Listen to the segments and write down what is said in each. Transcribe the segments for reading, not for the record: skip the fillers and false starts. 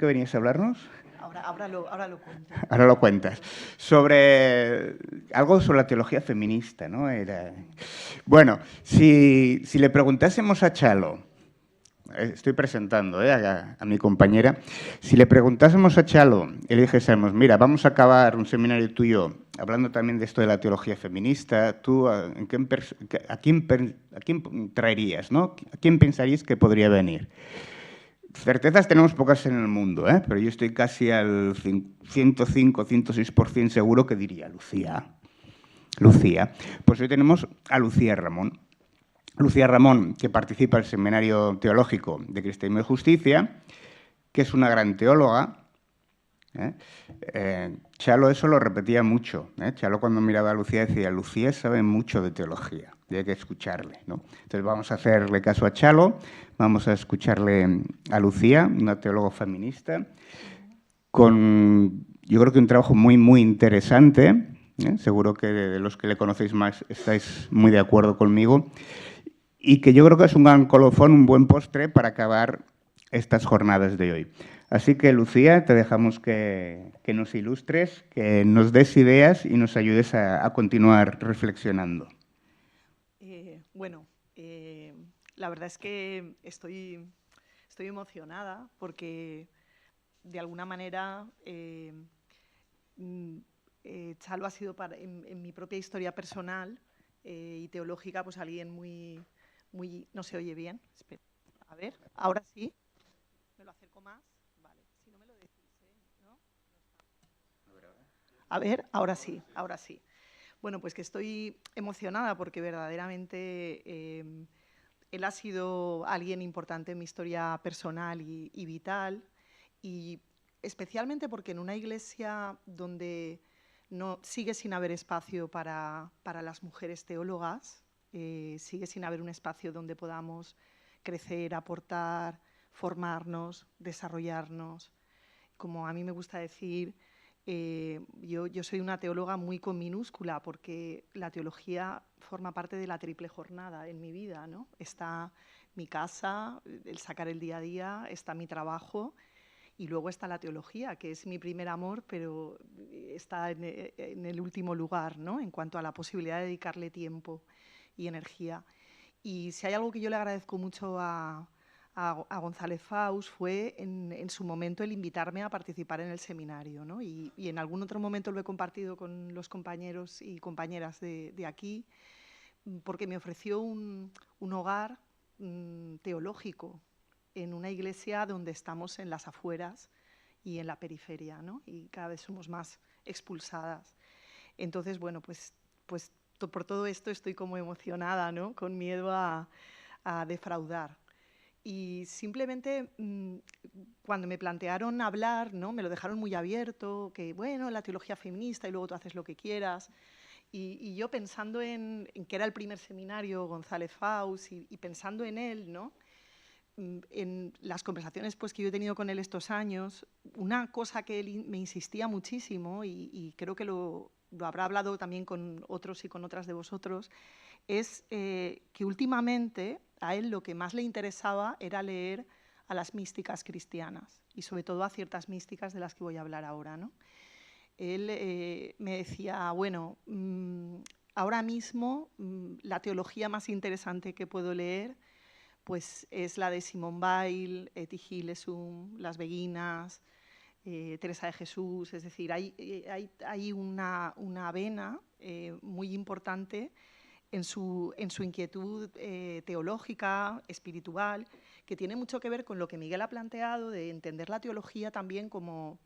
qué venías a hablarnos? Ahora lo cuento. Ahora lo cuentas. Sobre algo sobre la teología feminista, ¿no? Bueno, si le preguntásemos a Chalo, estoy presentando a mi compañera, si le preguntásemos a Chalo y le dijésemos, mira, vamos a acabar un seminario tuyo hablando también de esto de la teología feminista, ¿tú a quién traerías, ¿no? ¿A quién pensarías que podría venir? Certezas tenemos pocas en el mundo, pero yo estoy casi al 105, 106% seguro que diría Lucía. Lucía. Pues hoy tenemos a Lucía Ramón. Lucía Ramón, que participa en el Seminario Teológico de Cristianismo y Justicia, que es una gran teóloga. Chalo eso lo repetía mucho. Chalo cuando miraba a Lucía decía, Lucía sabe mucho de teología, y hay que escucharle, ¿no? Entonces vamos a hacerle caso a Chalo, vamos a escucharle a Lucía, una teóloga feminista, con yo creo que un trabajo muy, muy interesante. Seguro que de los que le conocéis más estáis muy de acuerdo conmigo. Y que yo creo que es un gran colofón, un buen postre para acabar estas jornadas de hoy. Así que, Lucía, te dejamos que nos ilustres, que nos des ideas y nos ayudes a continuar reflexionando. La verdad es que estoy emocionada porque, de alguna manera, Chalo ha sido, en mi propia historia personal y teológica, pues alguien muy... ¿No se oye bien? Espera. A ver, ahora sí. ¿Me lo acerco más? Vale. Si no me lo decís, ¿no? A ver, ahora sí, ahora sí. Bueno, pues que estoy emocionada porque verdaderamente él ha sido alguien importante en mi historia personal y vital, y especialmente porque en una iglesia donde no sigue sin haber espacio para las mujeres teólogas, sigue sin haber un espacio donde podamos crecer, aportar, formarnos, desarrollarnos. Como a mí me gusta decir, yo soy una teóloga muy con minúscula porque la teología forma parte de la triple jornada en mi vida, ¿no? Está mi casa, el sacar el día a día, está mi trabajo y luego está la teología, que es mi primer amor, pero está en el último lugar, ¿no? En cuanto a la posibilidad de dedicarle tiempo y energía. Y si hay algo que yo le agradezco mucho a González Faus fue en su momento el invitarme a participar en el seminario, ¿no? Y en algún otro momento lo he compartido con los compañeros y compañeras de aquí, porque me ofreció un hogar teológico en una iglesia donde estamos en las afueras y en la periferia, ¿no? Y cada vez somos más expulsadas. Entonces, bueno, pues por todo esto estoy como emocionada, ¿no? Con miedo a defraudar. Y simplemente cuando me plantearon hablar, ¿no? Me lo dejaron muy abierto, que bueno, la teología feminista y luego tú haces lo que quieras. Y yo pensando en que era el primer seminario, González Faus, y pensando en él, ¿no? En las conversaciones pues, que yo he tenido con él estos años, una cosa que él me insistía muchísimo, y creo que lo habrá hablado también con otros y con otras de vosotros, es que últimamente a él lo que más le interesaba era leer a las místicas cristianas y sobre todo a ciertas místicas de las que voy a hablar ahora, ¿no? Él me decía, bueno, ahora mismo la teología más interesante que puedo leer pues es la de Simone Weil, Etty Hillesum, Las Beguinas, Teresa de Jesús. Es decir, hay una vena muy importante en su inquietud teológica, espiritual, que tiene mucho que ver con lo que Miguel ha planteado de entender la teología también como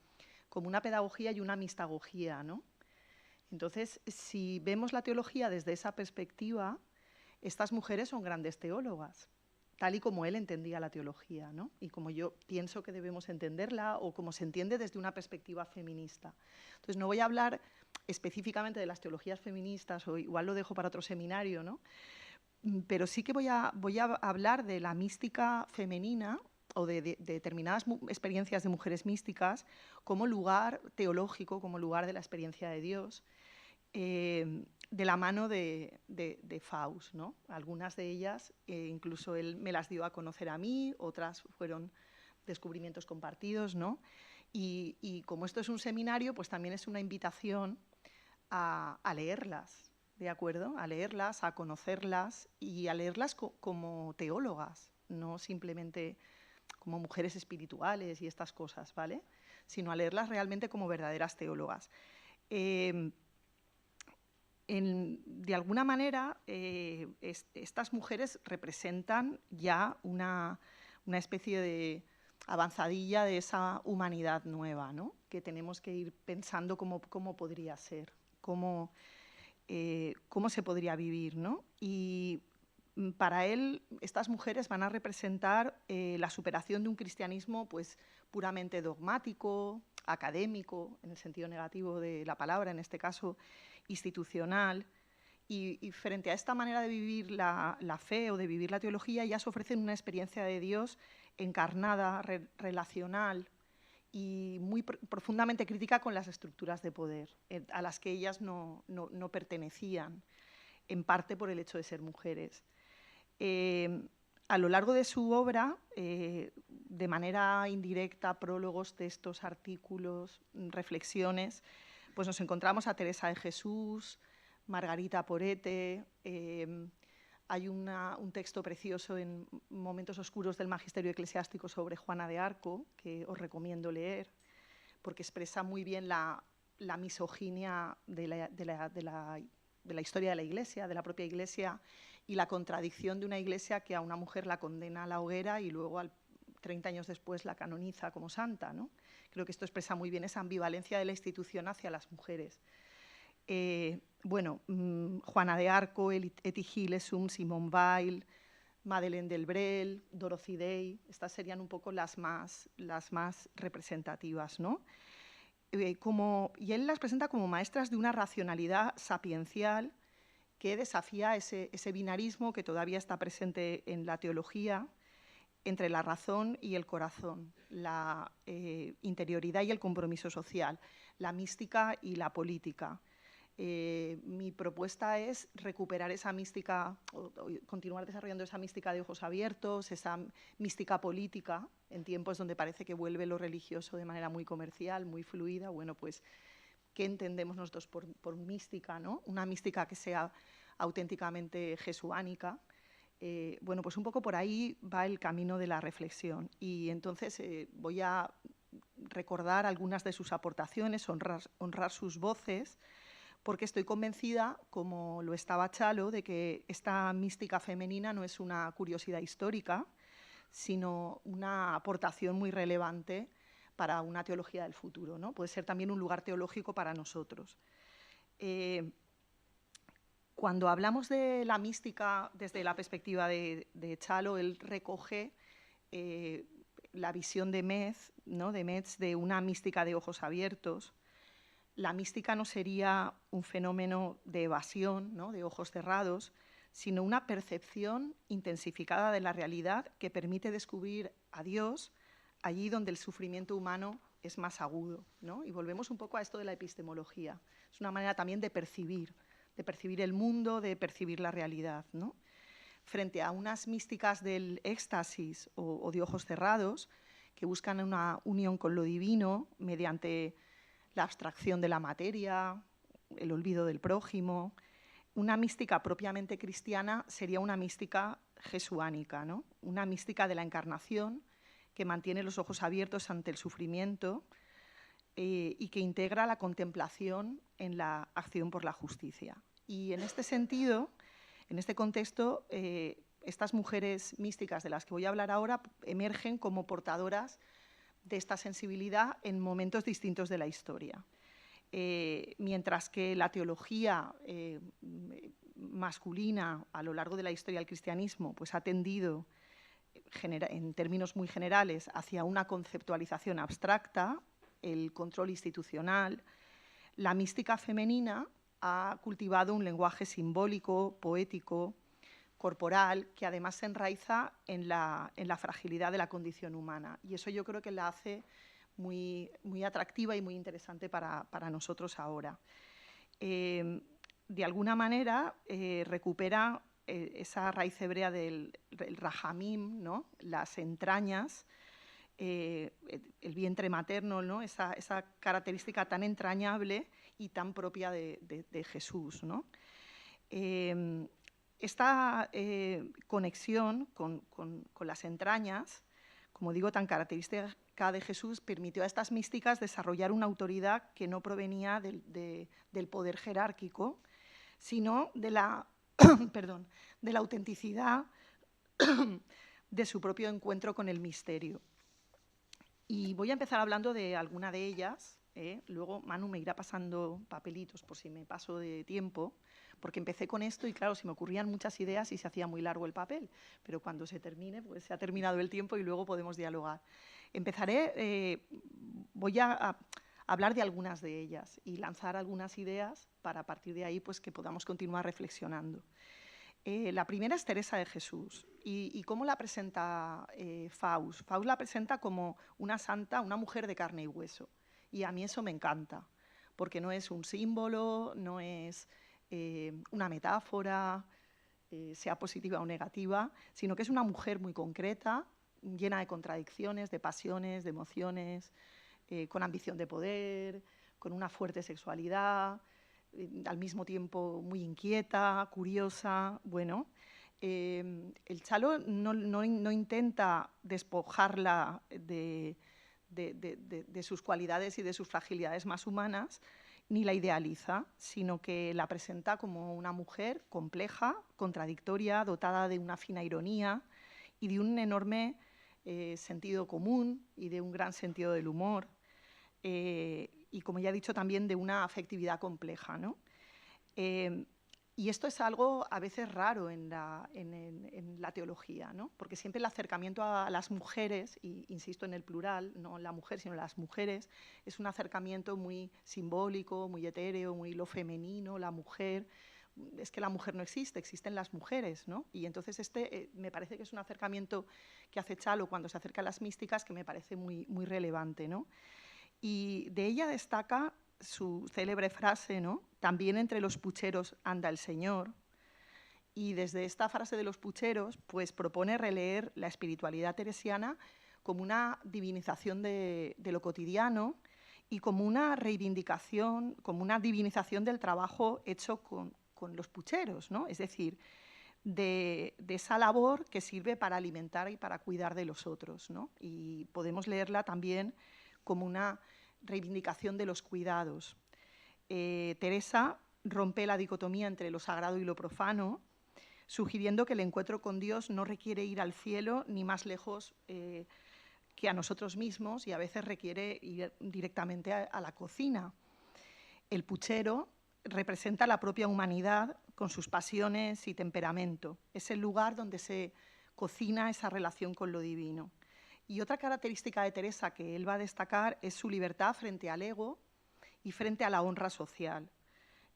una pedagogía y una mistagogía, ¿no? Entonces, si vemos la teología desde esa perspectiva, estas mujeres son grandes teólogas, tal y como él entendía la teología, ¿no? Y como yo pienso que debemos entenderla o como se entiende desde una perspectiva feminista. Entonces, no voy a hablar específicamente de las teologías feministas, o igual lo dejo para otro seminario, ¿no? Pero sí que voy a hablar de la mística femenina o de determinadas experiencias de mujeres místicas como lugar teológico, como lugar de la experiencia de Dios, de la mano de Faust, ¿no? Algunas de ellas incluso él me las dio a conocer a mí, otras fueron descubrimientos compartidos, ¿no? Y como esto es un seminario, pues también es una invitación a leerlas, ¿de acuerdo? A leerlas, a conocerlas y a leerlas como teólogas, no simplemente como mujeres espirituales y estas cosas, ¿vale? Sino a leerlas realmente como verdaderas teólogas. De alguna manera, estas mujeres representan ya una especie de avanzadilla de esa humanidad nueva, ¿no? Que tenemos que ir pensando cómo podría ser, cómo se podría vivir, ¿no? Y para él, estas mujeres van a representar la superación de un cristianismo pues, puramente dogmático, académico, en el sentido negativo de la palabra, en este caso institucional, y frente a esta manera de vivir la fe o de vivir la teología, ellas ofrecen una experiencia de Dios encarnada, relacional y muy profundamente crítica con las estructuras de poder a las que ellas no pertenecían, en parte por el hecho de ser mujeres. A lo largo de su obra, de manera indirecta, prólogos, textos, artículos, reflexiones, pues nos encontramos a Teresa de Jesús, Margarita Porete, hay un texto precioso en Momentos Oscuros del Magisterio Eclesiástico sobre Juana de Arco, que os recomiendo leer, porque expresa muy bien la misoginia de la historia de la Iglesia, de la propia Iglesia, y la contradicción de una Iglesia que a una mujer la condena a la hoguera y luego 30 años después la canoniza como santa, ¿no? Creo que esto expresa muy bien esa ambivalencia de la institución hacia las mujeres. Bueno, Juana de Arco, Etty Hillesum, Simone Weil, Madeleine Delbrel, Dorothy Day, estas serían un poco las más representativas, ¿no? Y él las presenta como maestras de una racionalidad sapiencial que desafía ese binarismo que todavía está presente en la teología entre la razón y el corazón, la interioridad y el compromiso social, la mística y la política. Mi propuesta es recuperar esa mística, o continuar desarrollando esa mística de ojos abiertos, esa mística política, en tiempos donde parece que vuelve lo religioso de manera muy comercial, muy fluida. Bueno, pues, ¿qué entendemos nosotros por mística, ¿no? Una mística que sea auténticamente jesuánica. Bueno, pues un poco por ahí va el camino de la reflexión. Y entonces voy a recordar algunas de sus aportaciones, honrar sus voces, porque estoy convencida, como lo estaba Chalo, de que esta mística femenina no es una curiosidad histórica, sino una aportación muy relevante para una teología del futuro, ¿no? Puede ser también un lugar teológico para nosotros. Cuando hablamos de la mística desde la perspectiva de Chalo, él recoge la visión de Metz, ¿no? De una mística de ojos abiertos. La mística no sería un fenómeno de evasión, ¿no? De ojos cerrados, sino una percepción intensificada de la realidad que permite descubrir a Dios allí donde el sufrimiento humano es más agudo, ¿no? Y volvemos un poco a esto de la epistemología. Es una manera también de percibir el mundo, de percibir la realidad, ¿no? Frente a unas místicas del éxtasis o de ojos cerrados que buscan una unión con lo divino mediante la abstracción de la materia, el olvido del prójimo. Una mística propiamente cristiana sería una mística jesuánica, ¿no? Una mística de la encarnación que mantiene los ojos abiertos ante el sufrimiento y que integra la contemplación en la acción por la justicia. Y en este sentido, en este contexto, estas mujeres místicas de las que voy a hablar ahora emergen como portadoras de esta sensibilidad en momentos distintos de la historia. Mientras que la teología masculina a lo largo de la historia del cristianismo pues, ha tendido, en términos muy generales, hacia una conceptualización abstracta, el control institucional, la mística femenina ha cultivado un lenguaje simbólico, poético, corporal, que además se enraiza en la fragilidad de la condición humana. Y eso yo creo que la hace muy atractiva y muy interesante para nosotros ahora. De alguna manera recupera esa raíz hebrea del rajamim, ¿no? Las entrañas, el vientre materno, ¿no? Esa característica tan entrañable y tan propia de Jesús, ¿no? Esta conexión con las entrañas, como digo, tan característica de Jesús, permitió a estas místicas desarrollar una autoridad que no provenía del poder jerárquico, sino de la, perdón, de la autenticidad de su propio encuentro con el misterio. Y voy a empezar hablando de alguna de ellas, luego Manu me irá pasando papelitos por si me paso de tiempo, porque empecé con esto y claro, se me ocurrían muchas ideas y se hacía muy largo el papel, pero cuando se termine, pues se ha terminado el tiempo y luego podemos dialogar. Voy a hablar de algunas de ellas y lanzar algunas ideas para a partir de ahí pues que podamos continuar reflexionando. La primera es Teresa de Jesús. ¿Y cómo la presenta Faust? Faust la presenta como una santa, una mujer de carne y hueso. Y a mí eso me encanta, porque no es un símbolo, no es una metáfora, sea positiva o negativa, sino que es una mujer muy concreta, llena de contradicciones, de pasiones, de emociones, con ambición de poder, con una fuerte sexualidad, al mismo tiempo muy inquieta, curiosa. Bueno, el Chalo no intenta despojarla de sus cualidades y de sus fragilidades más humanas, ni la idealiza, sino que la presenta como una mujer compleja, contradictoria, dotada de una fina ironía y de un enorme sentido común y de un gran sentido del humor. Y como ya he dicho, también de una afectividad compleja, ¿no? Y esto es algo a veces raro en la teología, ¿no? Porque siempre el acercamiento a las mujeres, y insisto en el plural, no la mujer, sino las mujeres, es un acercamiento muy simbólico, muy etéreo, muy lo femenino, la mujer. Es que la mujer no existe, existen las mujeres, ¿no? Y entonces me parece que es un acercamiento que hace Chalo cuando se acerca a las místicas que me parece muy, muy relevante, ¿no? Y de ella destaca su célebre frase, ¿no? También entre los pucheros anda el Señor. Y desde esta frase de los pucheros, pues propone releer la espiritualidad teresiana como una divinización de lo cotidiano y como una reivindicación, como una divinización del trabajo hecho con los pucheros, ¿no? Es decir, de esa labor que sirve para alimentar y para cuidar de los otros, ¿no? Y podemos leerla también como una reivindicación de los cuidados. Teresa rompe la dicotomía entre lo sagrado y lo profano, sugiriendo que el encuentro con Dios no requiere ir al cielo ni más lejos que a nosotros mismos, y a veces requiere ir directamente a la cocina. El puchero representa la propia humanidad con sus pasiones y temperamento. Es el lugar donde se cocina esa relación con lo divino. Y otra característica de Teresa que él va a destacar es su libertad frente al ego y frente a la honra social.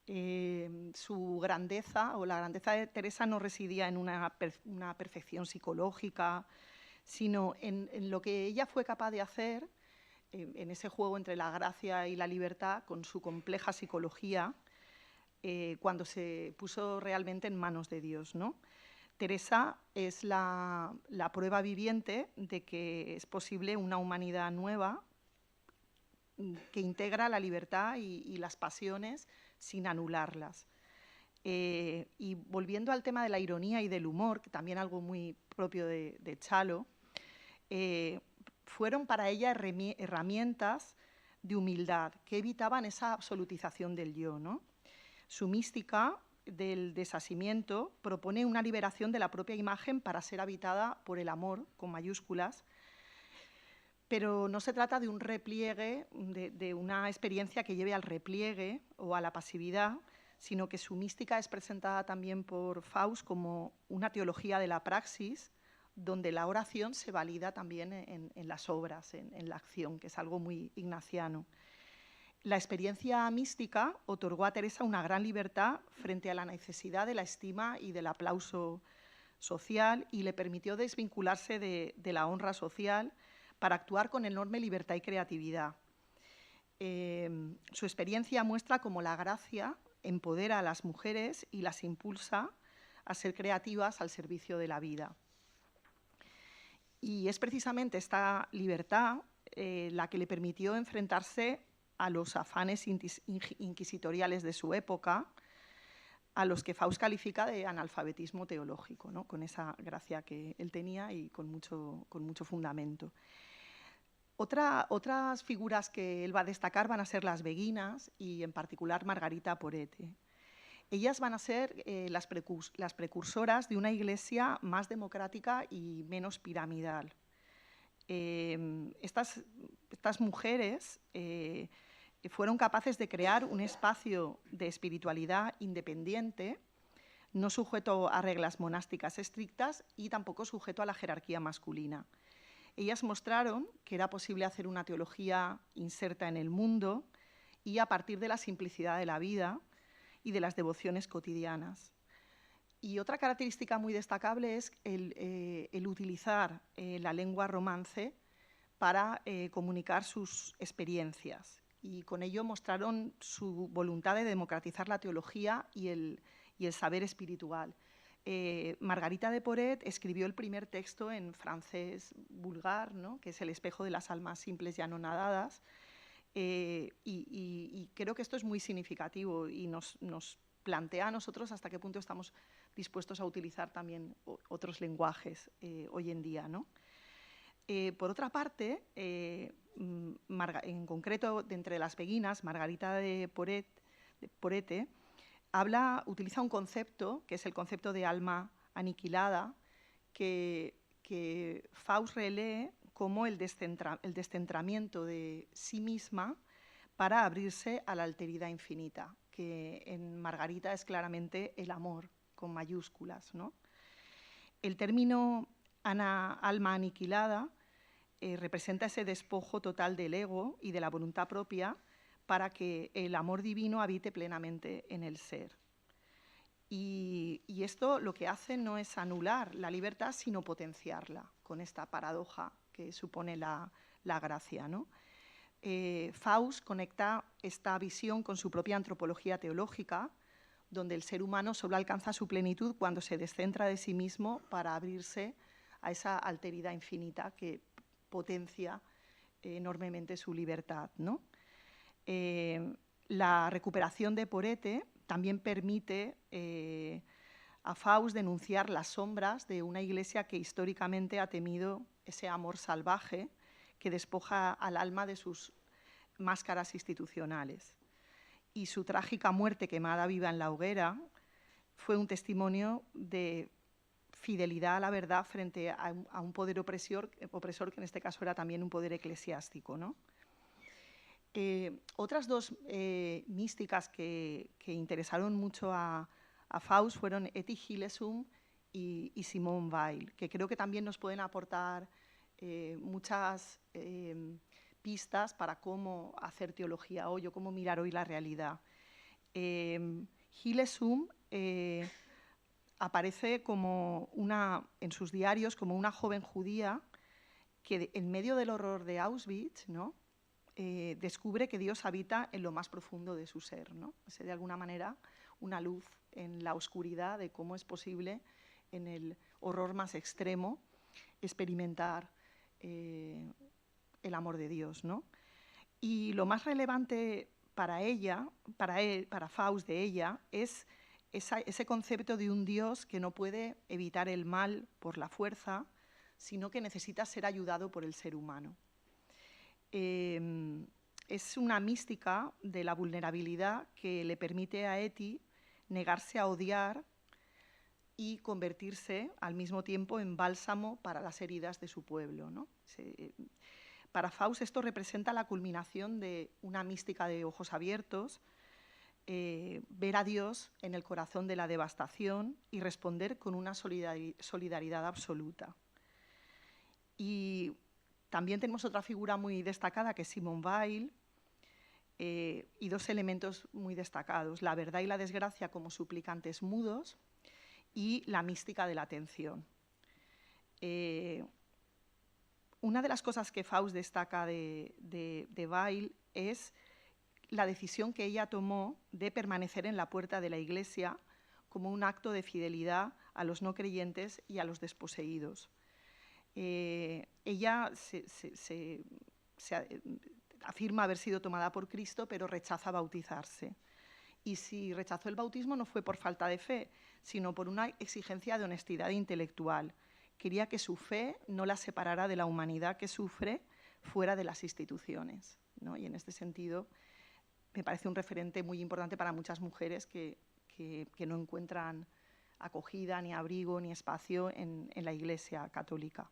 Su grandeza, o la grandeza de Teresa, no residía en una perfección psicológica, sino en lo que ella fue capaz de hacer en ese juego entre la gracia y la libertad con su compleja psicología, cuando se puso realmente en manos de Dios, ¿no? Teresa es la prueba viviente de que es posible una humanidad nueva que integra la libertad y las pasiones sin anularlas. Y volviendo al tema de la ironía y del humor, que también algo muy propio de Chalo, fueron para ella herramientas de humildad que evitaban esa absolutización del yo, ¿no? Su mística del desasimiento propone una liberación de la propia imagen para ser habitada por el amor, con mayúsculas, pero no se trata de un repliegue, de una experiencia que lleve al repliegue o a la pasividad, sino que su mística es presentada también por Faust como una teología de la praxis, donde la oración se valida también en las obras, en la acción, que es algo muy ignaciano. La experiencia mística otorgó a Teresa una gran libertad frente a la necesidad de la estima y del aplauso social y le permitió desvincularse de la honra social para actuar con enorme libertad y creatividad. Su experiencia muestra cómo la gracia empodera a las mujeres y las impulsa a ser creativas al servicio de la vida. Y es precisamente esta libertad la que le permitió enfrentarse a los afanes inquisitoriales de su época, a los que Faust califica de analfabetismo teológico, ¿no? Con esa gracia que él tenía y con mucho fundamento. Otras figuras que él va a destacar van a ser las beguinas y, en particular, Margarita Porete. Ellas van a ser las precursoras de una iglesia más democrática y menos piramidal. Estas mujeres fueron capaces de crear un espacio de espiritualidad independiente, no sujeto a reglas monásticas estrictas y tampoco sujeto a la jerarquía masculina. Ellas mostraron que era posible hacer una teología inserta en el mundo y a partir de la simplicidad de la vida y de las devociones cotidianas. Y otra característica muy destacable es el utilizar la lengua romance para comunicar sus experiencias. Y con ello mostraron su voluntad de democratizar la teología y el saber espiritual. Margarita de Porete escribió el primer texto en francés vulgar, ¿no? Que es El espejo de las almas simples y anonadadas, y creo que esto es muy significativo y nos plantea a nosotros hasta qué punto estamos dispuestos a utilizar también otros lenguajes hoy en día, ¿no? Por otra parte, en concreto, de entre las beguinas, Margarita de Porete utiliza un concepto, que es el concepto de alma aniquilada, que Faust relee como el descentramiento de sí misma para abrirse a la alteridad infinita, que en Margarita es claramente el amor, con mayúsculas, ¿no? El término alma aniquilada representa ese despojo total del ego y de la voluntad propia para que el amor divino habite plenamente en el ser. Y esto lo que hace no es anular la libertad, sino potenciarla, con esta paradoja que supone la gracia, ¿no? Faust conecta esta visión con su propia antropología teológica, donde el ser humano solo alcanza su plenitud cuando se descentra de sí mismo para abrirse a esa alteridad infinita que potencia enormemente su libertad, ¿no? La recuperación de Porete también permite a Faust denunciar las sombras de una iglesia que históricamente ha temido ese amor salvaje que despoja al alma de sus máscaras institucionales. Y su trágica muerte quemada viva en la hoguera fue un testimonio de fidelidad a la verdad frente a un poder opresor, que en este caso era también un poder eclesiástico, ¿no? Otras dos místicas que interesaron mucho a Faust fueron Etty Hillesum y Simone Weil, que creo que también nos pueden aportar muchas pistas para cómo hacer teología hoy o cómo mirar hoy la realidad. Hillesum aparece en sus diarios como una joven judía que en medio del horror de Auschwitz, ¿no? Descubre que Dios habita en lo más profundo de su ser, ¿no? Es de alguna manera una luz en la oscuridad de cómo es posible en el horror más extremo experimentar el amor de Dios, ¿no? Y lo más relevante para Faust de ella, es ese concepto de un Dios que no puede evitar el mal por la fuerza, sino que necesita ser ayudado por el ser humano. Es una mística de la vulnerabilidad que le permite a Etty negarse a odiar y convertirse al mismo tiempo en bálsamo para las heridas de su pueblo, ¿no? Para Faust esto representa la culminación de una mística de ojos abiertos, ver a Dios en el corazón de la devastación y responder con una solidaridad absoluta. Y también tenemos otra figura muy destacada, que es Simone Weil, y dos elementos muy destacados: la verdad y la desgracia como suplicantes mudos y la mística de la atención. Una de las cosas que Faust destaca de Weil es la decisión que ella tomó de permanecer en la puerta de la iglesia como un acto de fidelidad a los no creyentes y a los desposeídos. Ella afirma haber sido tomada por Cristo, pero rechaza bautizarse. Y si rechazó el bautismo no fue por falta de fe, sino por una exigencia de honestidad intelectual. Quería que su fe no la separara de la humanidad que sufre fuera de las instituciones, ¿no? Y en este sentido me parece un referente muy importante para muchas mujeres que no encuentran acogida, ni abrigo, ni espacio en la Iglesia católica.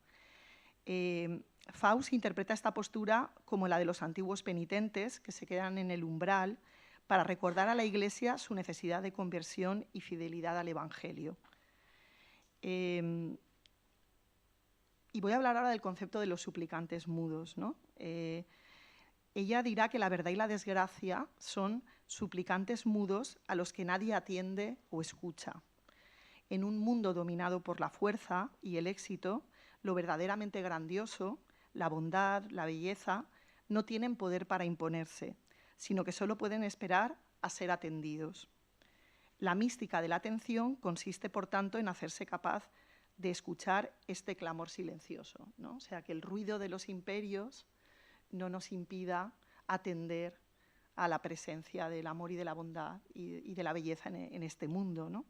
Faust interpreta esta postura como la de los antiguos penitentes que se quedan en el umbral para recordar a la Iglesia su necesidad de conversión y fidelidad al Evangelio. Y voy a hablar ahora del concepto de los suplicantes mudos, ¿no? Ella dirá que la verdad y la desgracia son suplicantes mudos a los que nadie atiende o escucha. En un mundo dominado por la fuerza y el éxito, lo verdaderamente grandioso, la bondad, la belleza, no tienen poder para imponerse, sino que solo pueden esperar a ser atendidos. La mística de la atención consiste, por tanto, en hacerse capaz de escuchar este clamor silencioso, ¿no? O sea, que el ruido de los imperios no nos impida atender a la presencia del amor y de la bondad y de la belleza en este mundo, ¿no?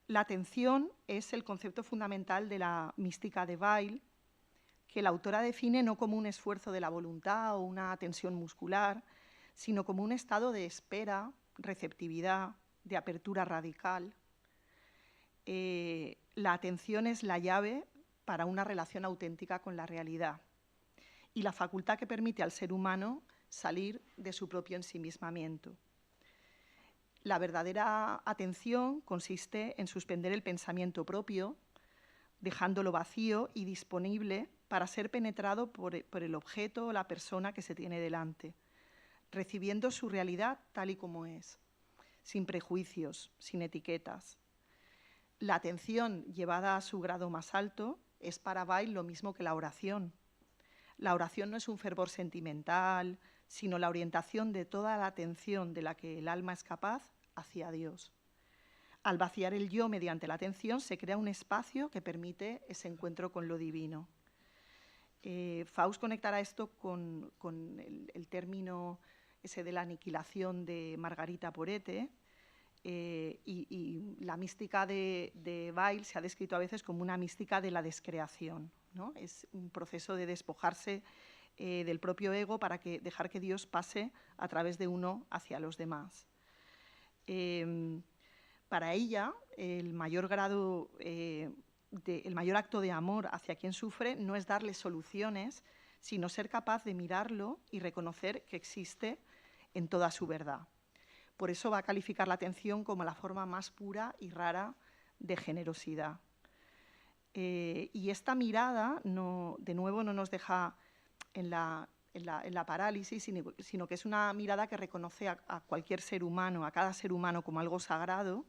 La atención es el concepto fundamental de la mística de Weil, que la autora define no como un esfuerzo de la voluntad o una tensión muscular, sino como un estado de espera, receptividad, de apertura radical. La atención es la llave para una relación auténtica con la realidad y la facultad que permite al ser humano salir de su propio ensimismamiento. La verdadera atención consiste en suspender el pensamiento propio, dejándolo vacío y disponible para ser penetrado por el objeto o la persona que se tiene delante, recibiendo su realidad tal y como es, sin prejuicios, sin etiquetas. La atención llevada a su grado más alto es para Weil lo mismo que la oración. La oración no es un fervor sentimental, sino la orientación de toda la atención de la que el alma es capaz hacia Dios. Al vaciar el yo mediante la atención se crea un espacio que permite ese encuentro con lo divino. Faust conectará esto con el término ese de la aniquilación de Margarita Porete, y la mística de Weil se ha descrito a veces como una mística de la descreación, ¿no? Es un proceso de despojarse del propio ego para dejar que Dios pase a través de uno hacia los demás. Para ella, el mayor acto de amor hacia quien sufre no es darle soluciones, sino ser capaz de mirarlo y reconocer que existe en toda su verdad. Por eso va a calificar la atención como la forma más pura y rara de generosidad. Y esta mirada, de nuevo, no nos deja en la parálisis, sino que es una mirada que reconoce a cualquier ser humano, a cada ser humano como algo sagrado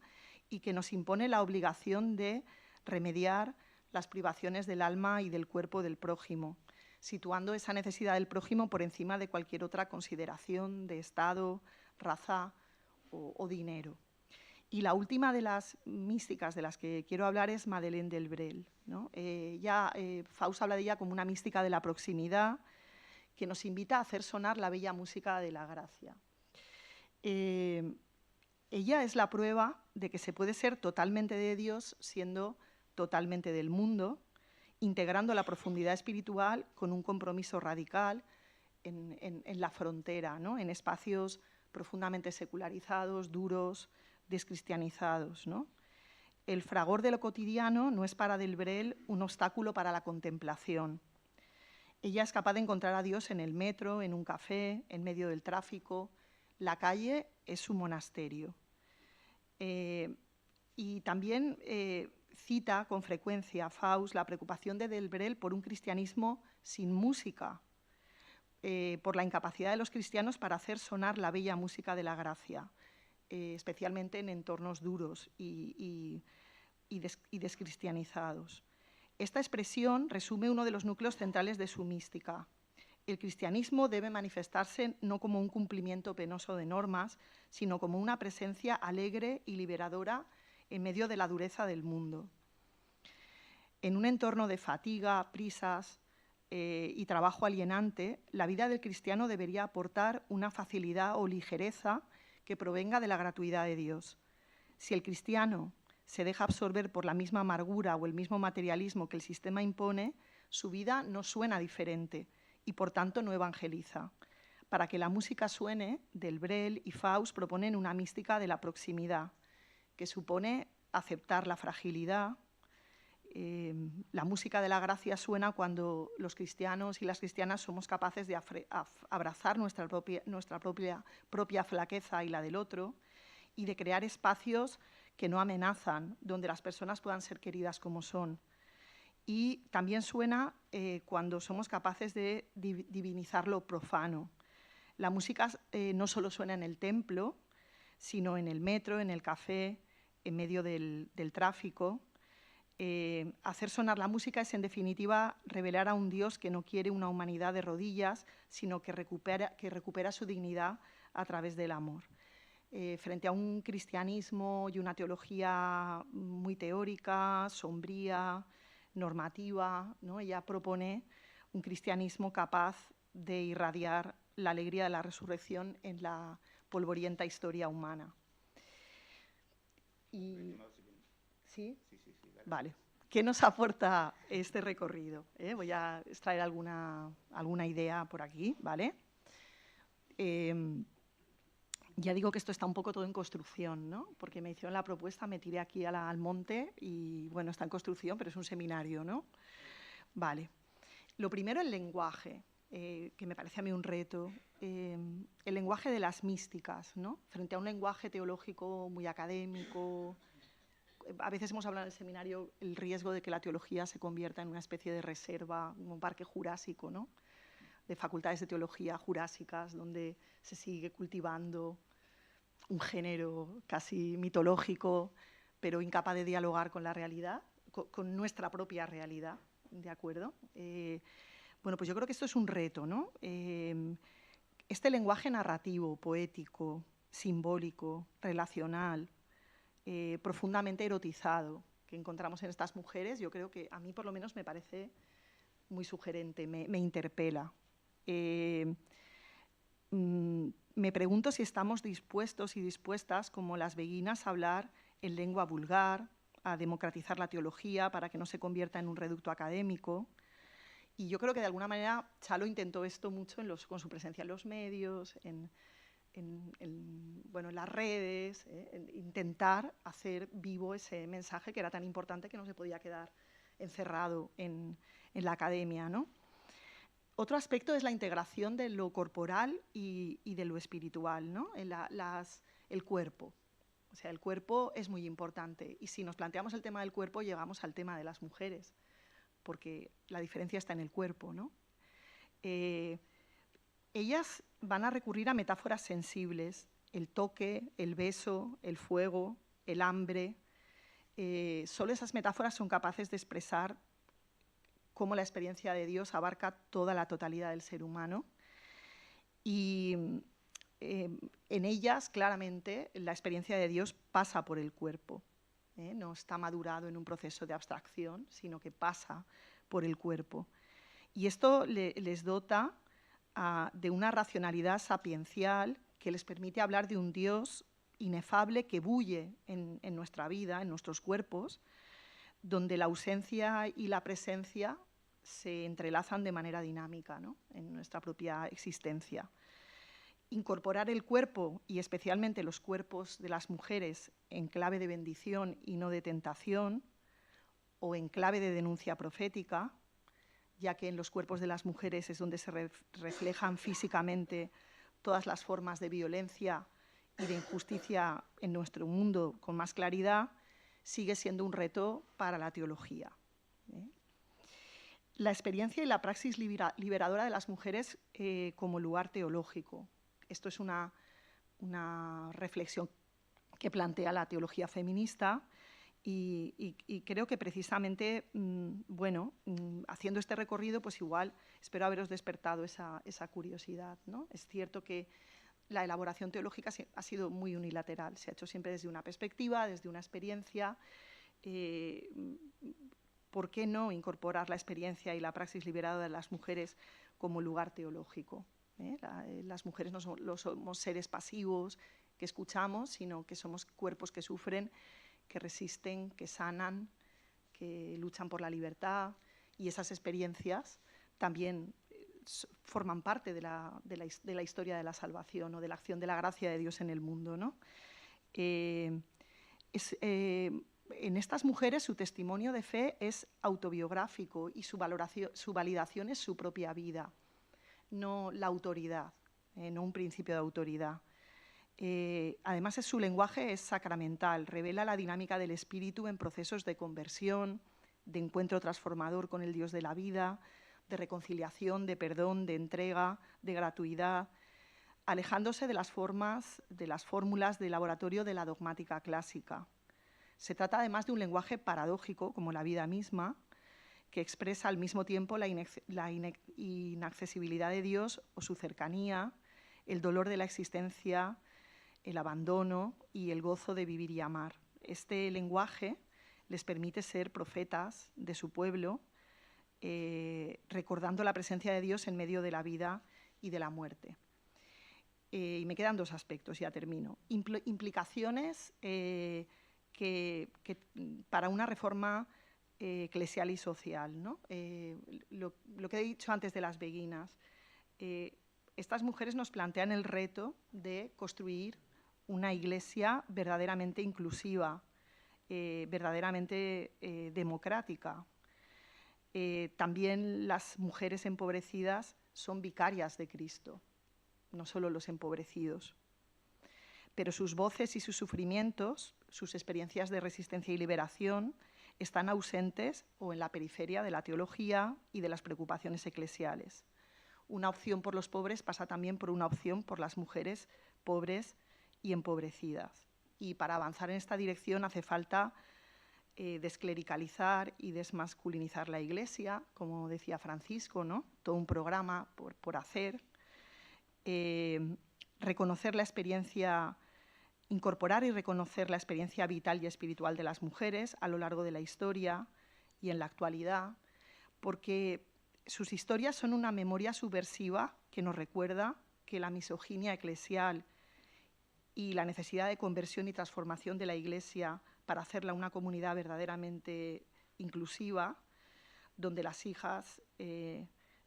y que nos impone la obligación de remediar las privaciones del alma y del cuerpo del prójimo, situando esa necesidad del prójimo por encima de cualquier otra consideración de estado, raza o dinero. Y la última de las místicas de las que quiero hablar es Madeleine Delbrel, ¿no? Faust habla de ella como una mística de la proximidad que nos invita a hacer sonar la bella música de la gracia. Ella es la prueba de que se puede ser totalmente de Dios siendo totalmente del mundo, integrando la profundidad espiritual con un compromiso radical en la frontera, ¿no? En espacios profundamente secularizados, duros, descristianizados, ¿no? El fragor de lo cotidiano no es para Delbrel un obstáculo para la contemplación. Ella es capaz de encontrar a Dios en el metro, en un café, en medio del tráfico. La calle es su monasterio. Y también cita con frecuencia Faust la preocupación de Delbrel por un cristianismo sin música, por la incapacidad de los cristianos para hacer sonar la bella música de la gracia, especialmente en entornos duros y descristianizados. Esta expresión resume uno de los núcleos centrales de su mística. El cristianismo debe manifestarse no como un cumplimiento penoso de normas, sino como una presencia alegre y liberadora en medio de la dureza del mundo. En un entorno de fatiga, prisas y trabajo alienante, la vida del cristiano debería aportar una facilidad o ligereza que provenga de la gratuidad de Dios. Si el cristiano se deja absorber por la misma amargura o el mismo materialismo que el sistema impone, su vida no suena diferente y, por tanto, no evangeliza. Para que la música suene, Del Brel y Faust proponen una mística de la proximidad, que supone aceptar la fragilidad. La música de la gracia suena cuando los cristianos y las cristianas somos capaces de abrazar nuestra propia flaqueza y la del otro, y de crear espacios que no amenazan, donde las personas puedan ser queridas como son. Y también suena cuando somos capaces de divinizar lo profano. La música no solo suena en el templo, sino en el metro, en el café, en medio del tráfico. Hacer sonar la música es, en definitiva, revelar a un Dios que no quiere una humanidad de rodillas, sino que recupera su dignidad a través del amor. Frente a un cristianismo y una teología muy teórica, sombría, normativa, ¿no? Ella propone un cristianismo capaz de irradiar la alegría de la resurrección en la polvorienta historia humana. Y... ¿Sí? Vale. ¿Qué nos aporta este recorrido? Voy a extraer alguna idea por aquí, ¿vale? Ya digo que esto está un poco todo en construcción, ¿no? Porque me hicieron la propuesta, me tiré aquí al monte y, bueno, está en construcción, pero es un seminario, ¿no? Vale. Lo primero, el lenguaje, que me parece a mí un reto. El lenguaje de las místicas, ¿no? Frente a un lenguaje teológico muy académico. A veces hemos hablado en el seminario el riesgo de que la teología se convierta en una especie de reserva, un parque jurásico, ¿no? De facultades de teología jurásicas, donde se sigue cultivando un género casi mitológico, pero incapaz de dialogar con la realidad, con nuestra propia realidad, ¿de acuerdo? Bueno, pues yo creo que esto es un reto, ¿no? Este lenguaje narrativo, poético, simbólico, relacional, profundamente erotizado que encontramos en estas mujeres, yo creo que a mí por lo menos me parece muy sugerente, me interpela. Me pregunto si estamos dispuestos y dispuestas, como las beguinas, a hablar en lengua vulgar, a democratizar la teología para que no se convierta en un reducto académico. Y yo creo que de alguna manera Chalo intentó esto mucho con su presencia en los medios, en las redes, intentar hacer vivo ese mensaje que era tan importante que no se podía quedar encerrado en la academia, ¿no? Otro aspecto es la integración de lo corporal y de lo espiritual, ¿no? El cuerpo. O sea, el cuerpo es muy importante. Y si nos planteamos el tema del cuerpo, llegamos al tema de las mujeres, porque la diferencia está en el cuerpo, ¿no? Ellas van a recurrir a metáforas sensibles, el toque, el beso, el fuego, el hambre. Solo esas metáforas son capaces de expresar cómo la experiencia de Dios abarca toda la totalidad del ser humano. Y en ellas, claramente, la experiencia de Dios pasa por el cuerpo. No está madurado en un proceso de abstracción, sino que pasa por el cuerpo. Y esto les dota de una racionalidad sapiencial que les permite hablar de un Dios inefable que bulle en nuestra vida, en nuestros cuerpos, donde la ausencia y la presencia se entrelazan de manera dinámica, ¿no? En nuestra propia existencia. Incorporar el cuerpo, y especialmente los cuerpos de las mujeres, en clave de bendición y no de tentación, o en clave de denuncia profética, ya que en los cuerpos de las mujeres es donde se reflejan físicamente todas las formas de violencia y de injusticia en nuestro mundo con más claridad, sigue siendo un reto para la teología. La experiencia y la praxis liberadora de las mujeres como lugar teológico. Esto es una reflexión que plantea la teología feminista y creo que precisamente, haciendo este recorrido, pues igual espero haberos despertado esa curiosidad, ¿no? Es cierto que la elaboración teológica ha sido muy unilateral, se ha hecho siempre desde una perspectiva, desde una experiencia. ¿por qué no incorporar la experiencia y la praxis liberada de las mujeres como lugar teológico? Las mujeres no somos seres pasivos que escuchamos, sino que somos cuerpos que sufren, que resisten, que sanan, que luchan por la libertad, y esas experiencias también forman parte de la historia de la salvación o de la acción de la gracia de Dios en el mundo, ¿no? En estas mujeres su testimonio de fe es autobiográfico y su validación es su propia vida, no la autoridad, no un principio de autoridad. Además, su lenguaje es sacramental, revela la dinámica del espíritu en procesos de conversión, de encuentro transformador con el Dios de la vida, de reconciliación, de perdón, de entrega, de gratuidad, alejándose de las fórmulas de laboratorio de la dogmática clásica. Se trata además de un lenguaje paradójico, como la vida misma, que expresa al mismo tiempo la inaccesibilidad de Dios o su cercanía, el dolor de la existencia, el abandono y el gozo de vivir y amar. Este lenguaje les permite ser profetas de su pueblo, recordando la presencia de Dios en medio de la vida y de la muerte. Y me quedan dos aspectos, ya termino. Implicaciones para una reforma eclesial y social, ¿no? Lo que he dicho antes de las beguinas, estas mujeres nos plantean el reto de construir una iglesia verdaderamente inclusiva, verdaderamente democrática. También las mujeres empobrecidas son vicarias de Cristo, no solo los empobrecidos. Pero sus voces y sus sufrimientos, sus experiencias de resistencia y liberación, están ausentes o en la periferia de la teología y de las preocupaciones eclesiales. Una opción por los pobres pasa también por una opción por las mujeres pobres y empobrecidas. Y para avanzar en esta dirección hace falta desclericalizar y desmasculinizar la Iglesia, como decía Francisco, ¿no? Todo un programa por hacer. Reconocer la experiencia, incorporar y reconocer la experiencia vital y espiritual de las mujeres a lo largo de la historia y en la actualidad, porque sus historias son una memoria subversiva que nos recuerda que la misoginia eclesial y la necesidad de conversión y transformación de la Iglesia para hacerla una comunidad verdaderamente inclusiva, donde las hijas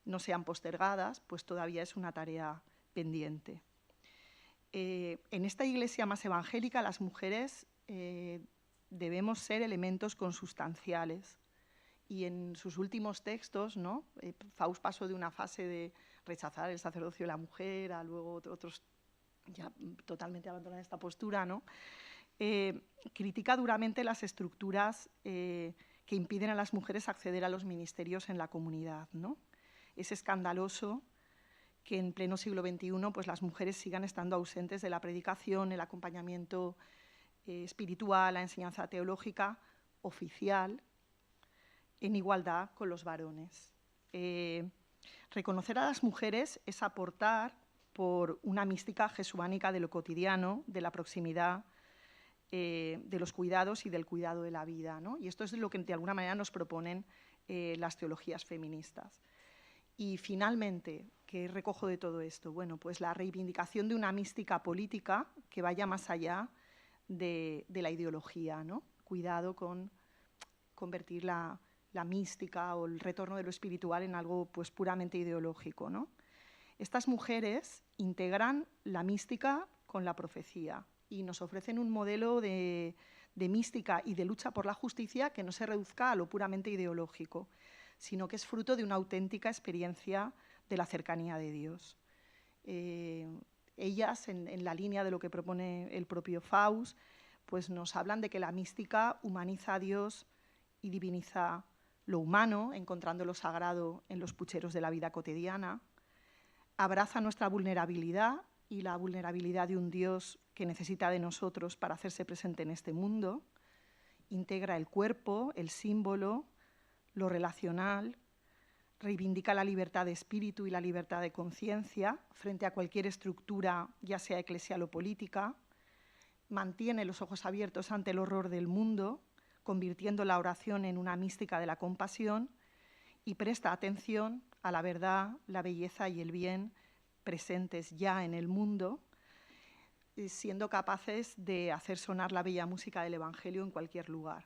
no sean postergadas, pues todavía es una tarea pendiente. En esta Iglesia más evangélica, las mujeres debemos ser elementos consustanciales. Y en sus últimos textos, ¿no? Faust pasó de una fase de rechazar el sacerdocio de la mujer a luego otros ya totalmente abandonan esta postura, ¿no? Critica duramente las estructuras que impiden a las mujeres acceder a los ministerios en la comunidad, ¿no? Es escandaloso que en pleno siglo XXI pues, las mujeres sigan estando ausentes de la predicación, el acompañamiento espiritual, la enseñanza teológica oficial, en igualdad con los varones. Reconocer a las mujeres es aportar por una mística jesuánica de lo cotidiano, de la proximidad, de los cuidados y del cuidado de la vida, ¿no? Y esto es lo que de alguna manera nos proponen las teologías feministas. Y finalmente, ¿qué recojo de todo esto? Bueno, pues la reivindicación de una mística política que vaya más allá de la ideología, ¿no? Cuidado con convertir la mística o el retorno de lo espiritual en algo pues, puramente ideológico, ¿no? Estas mujeres integran la mística con la profecía y nos ofrecen un modelo de mística y de lucha por la justicia que no se reduzca a lo puramente ideológico, sino que es fruto de una auténtica experiencia de la cercanía de Dios. Ellas, en la línea de lo que propone el propio Faust, pues nos hablan de que la mística humaniza a Dios y diviniza lo humano, encontrando lo sagrado en los pucheros de la vida cotidiana, abraza nuestra vulnerabilidad y la vulnerabilidad de un Dios que necesita de nosotros para hacerse presente en este mundo, integra el cuerpo, el símbolo, lo relacional, reivindica la libertad de espíritu y la libertad de conciencia frente a cualquier estructura, ya sea eclesial o política, mantiene los ojos abiertos ante el horror del mundo, convirtiendo la oración en una mística de la compasión, y presta atención a la verdad, la belleza y el bien presentes ya en el mundo, siendo capaces de hacer sonar la bella música del Evangelio en cualquier lugar,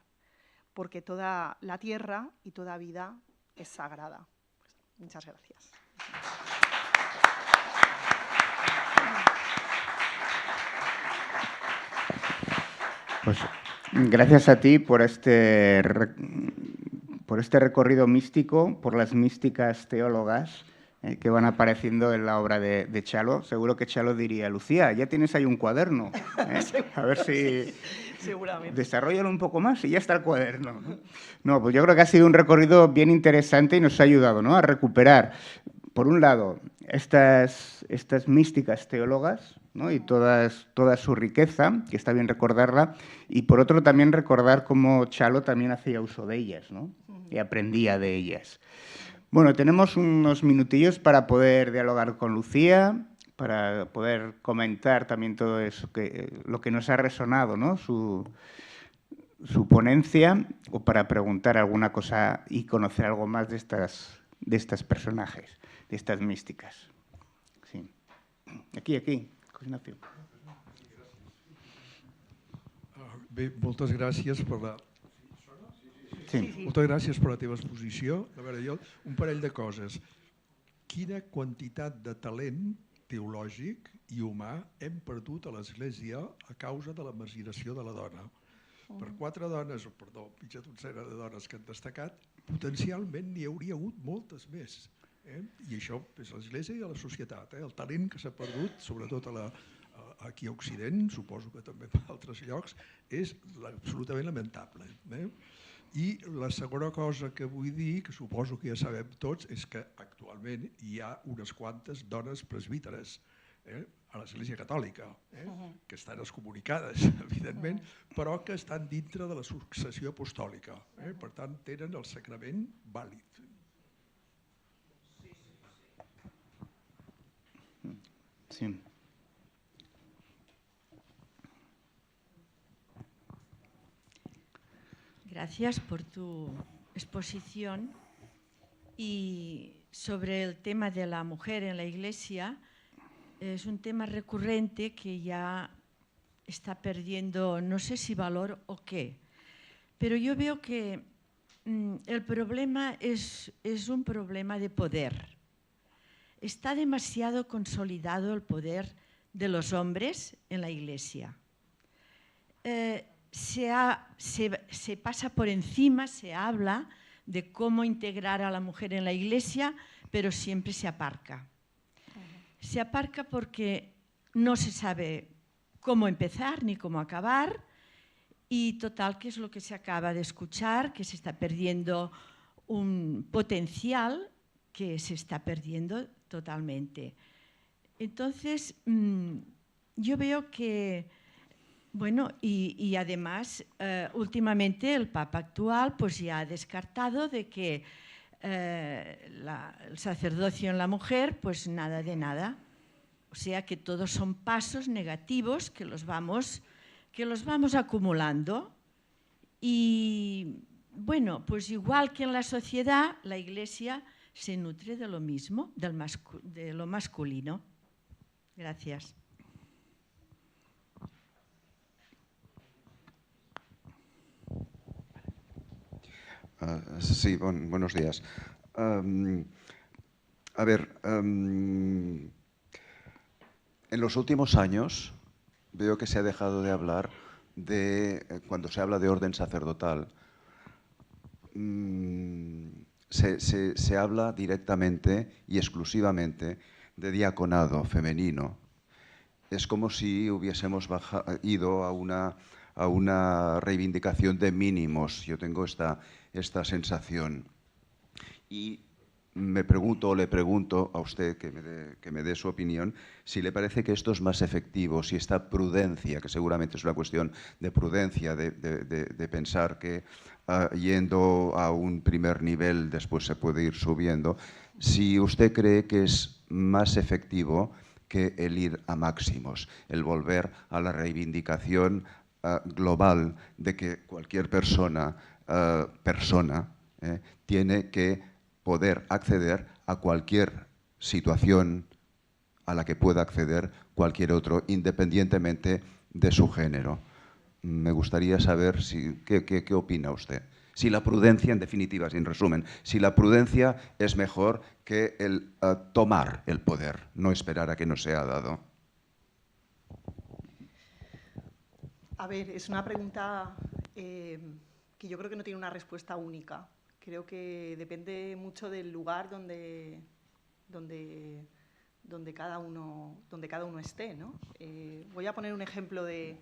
porque toda la tierra y toda vida es sagrada. Pues, muchas gracias. Pues gracias a ti por este recorrido místico, por las místicas teólogas que van apareciendo en la obra de Chalo. Seguro que Chalo diría, Lucía, ya tienes ahí un cuaderno. A ver si desarrollalo un poco más y ya está el cuaderno. No, pues yo creo que ha sido un recorrido bien interesante y nos ha ayudado, ¿no?, a recuperar, por un lado, estas místicas teólogas, ¿no?, y toda su riqueza, que está bien recordarla, y por otro también recordar cómo Chalo también hacía uso de ellas, ¿no?, y aprendía de ellas. Bueno, tenemos unos minutillos para poder dialogar con Lucía, para poder comentar también todo eso, lo que nos ha resonado, ¿no?, su ponencia, o para preguntar alguna cosa y conocer algo más de estas personajes, de estas místicas. Sí. Aquí, Ignacio. Bé, moltes gràcies per la... Sí. Moltes gràcies per la teva exposició. A veure, jo, un parell de coses. Quina quantitat de talent teològic i humà hem perdut a l'Església a causa de la marginació de la dona? Per 4 dones, mitja dotzena de dones que han destacat, potencialment n'hi hauria hagut moltes més. I això és l'Església i a la societat. El talent que s'ha perdut, sobretot aquí a Occident, suposo que també en altres llocs, és absolutament lamentable. I la segona cosa que vull dir, que suposo que ja sabem tots, és que actualment hi ha unes quantes dones presbíteres a l'Església Catòlica, que estan excomunicades, evidentment, però que estan dintre de la successió apostòlica. Per tant, tenen el sacrament vàlid. Sí. Gracias por tu exposición. Y sobre el tema de la mujer en la Iglesia, es un tema recurrente que ya está perdiendo, no sé si valor o qué, pero yo veo que el problema es un problema de poder. Está demasiado consolidado el poder de los hombres en la Iglesia. Se pasa por encima, se habla de cómo integrar a la mujer en la Iglesia, pero siempre se aparca. Se aparca porque no se sabe cómo empezar ni cómo acabar, y total, que es lo que se acaba de escuchar, que se está perdiendo un potencial que se está perdiendo totalmente. Entonces, yo veo que, bueno, y además, últimamente el Papa actual pues ya ha descartado de que el sacerdocio en la mujer, pues nada de nada. O sea que todos son pasos negativos que los vamos acumulando. Y bueno, pues igual que en la sociedad, la Iglesia se nutre de lo mismo, de lo masculino. Gracias. Sí, buenos días. A ver, en los últimos años veo que se ha dejado de hablar cuando se habla de orden sacerdotal, se habla directamente y exclusivamente de diaconado femenino. Es como si hubiésemos ido a una reivindicación de mínimos. Yo tengo esta sensación. Y le pregunto a usted, que me dé su opinión, si le parece que esto es más efectivo, si esta prudencia, que seguramente es una cuestión de prudencia, de pensar que yendo a un primer nivel después se puede ir subiendo, si usted cree que es más efectivo que el ir a máximos, el volver a la reivindicación global de que cualquier persona tiene que poder acceder a cualquier situación a la que pueda acceder cualquier otro, independientemente de su género. Me gustaría saber qué opina usted. Si la prudencia, en definitiva, en resumen, si la prudencia es mejor que el tomar el poder, no esperar a que nos sea dado. A ver, es una pregunta que yo creo que no tiene una respuesta única. Creo que depende mucho del lugar donde cada uno esté, ¿no? Voy a poner un ejemplo de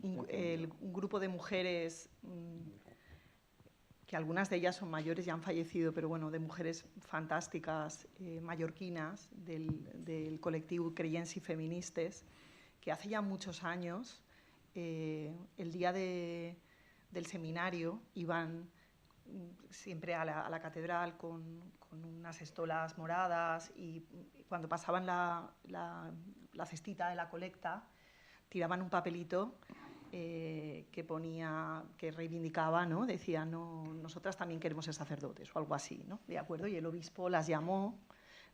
un grupo de mujeres, que algunas de ellas son mayores y han fallecido, pero bueno, de mujeres fantásticas, mallorquinas, del colectivo Creyents y Feministes, que hace ya muchos años, el día del seminario, iban siempre a la catedral con unas estolas moradas, y cuando pasaban la cestita de la colecta, tiraban un papelito que ponía, que reivindicaba, ¿no? Decía, no, nosotras también queremos ser sacerdotes, o algo así, ¿no? ¿De acuerdo? Y el obispo las llamó,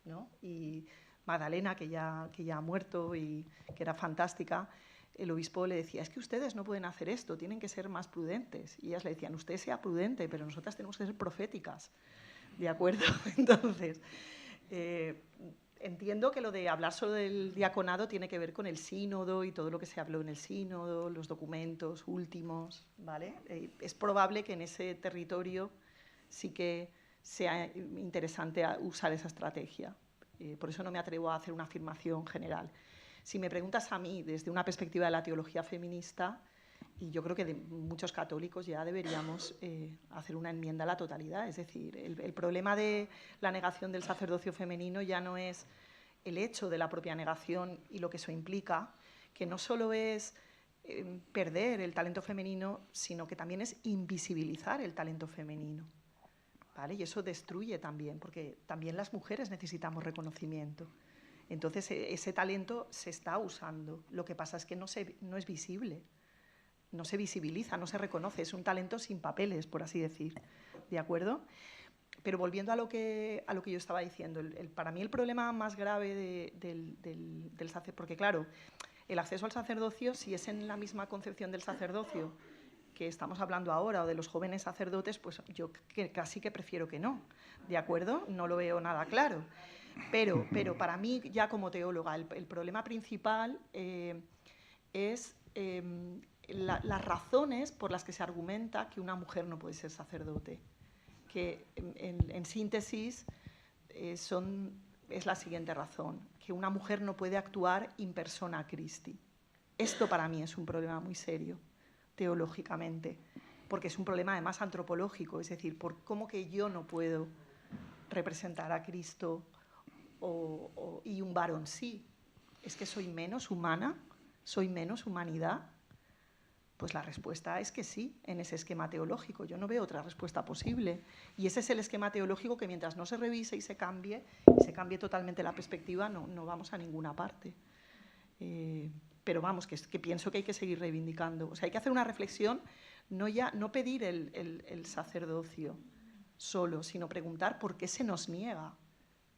¿no? Y Magdalena, que ya ha muerto y que era fantástica, el obispo le decía, es que ustedes no pueden hacer esto, tienen que ser más prudentes. Y ellas le decían, usted sea prudente, pero nosotras tenemos que ser proféticas. ¿De acuerdo? Entonces, entiendo que lo de hablar sobre el diaconado tiene que ver con el sínodo y todo lo que se habló en el sínodo, los documentos últimos, ¿vale? Es probable que en ese territorio sí que sea interesante usar esa estrategia. Por eso no me atrevo a hacer una afirmación general. Si me preguntas a mí desde una perspectiva de la teología feminista, y yo creo que de muchos católicos ya deberíamos hacer una enmienda a la totalidad. Es decir, el problema de la negación del sacerdocio femenino ya no es el hecho de la propia negación y lo que eso implica, que no solo es perder el talento femenino, sino que también es invisibilizar el talento femenino, ¿vale? Y eso destruye también, porque también las mujeres necesitamos reconocimiento. Entonces, ese talento se está usando. Lo que pasa es que no es visible. No se visibiliza, no se reconoce, es un talento sin papeles, por así decir, ¿de acuerdo? Pero volviendo a lo que yo estaba diciendo, para mí el problema más grave del sacerdocio, porque claro, el acceso al sacerdocio, si es en la misma concepción del sacerdocio que estamos hablando ahora, o de los jóvenes sacerdotes, pues yo casi que prefiero que no, ¿de acuerdo? No lo veo nada claro. Pero para mí, ya como teóloga, el problema principal es las razones por las que se argumenta que una mujer no puede ser sacerdote, que en síntesis es la siguiente razón, que una mujer no puede actuar in persona Christi. Esto para mí es un problema muy serio, teológicamente, porque es un problema además antropológico, es decir, por cómo que yo no puedo representar a Cristo y un varón sí. ¿Es que soy menos humana? ¿Soy menos humanidad? Pues la respuesta es que sí, en ese esquema teológico. Yo no veo otra respuesta posible. Y ese es el esquema teológico que mientras no se revise y se cambie totalmente la perspectiva, no vamos a ninguna parte. Pero vamos, que pienso que hay que seguir reivindicando. O sea, hay que hacer una reflexión, no pedir el sacerdocio solo, sino preguntar por qué se nos niega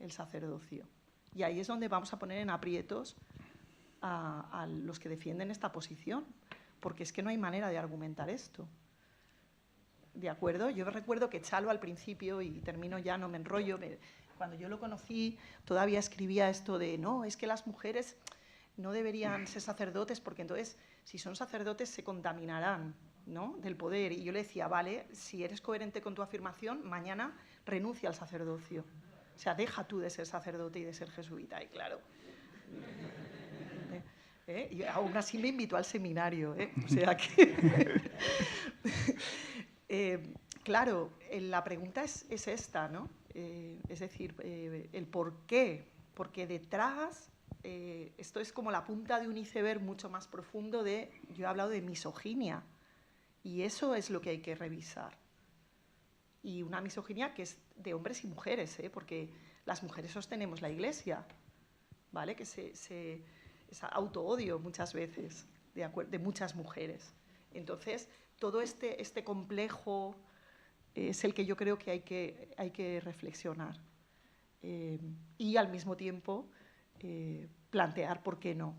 el sacerdocio. Y ahí es donde vamos a poner en aprietos a los que defienden esta posición, porque es que no hay manera de argumentar esto. ¿De acuerdo? Yo recuerdo que Chalo al principio, y termino ya, no me enrollo, cuando yo lo conocí todavía escribía esto de no, es que las mujeres no deberían ser sacerdotes porque entonces si son sacerdotes se contaminarán, ¿no?, del poder. Y yo le decía, vale, si eres coherente con tu afirmación, mañana renuncia al sacerdocio. O sea, deja tú de ser sacerdote y de ser jesuita. Y claro, y aún así me invitó al seminario, o sea que... claro, la pregunta es esta, ¿no? Es decir, el por qué. Porque detrás, esto es como la punta de un iceberg mucho más profundo yo he hablado de misoginia, y eso es lo que hay que revisar. Y una misoginia que es de hombres y mujeres, porque las mujeres sostenemos la Iglesia, ¿vale? Que es auto-odio muchas veces, de muchas mujeres. Entonces, todo este complejo es el que yo creo que hay que reflexionar y al mismo tiempo plantear por qué no.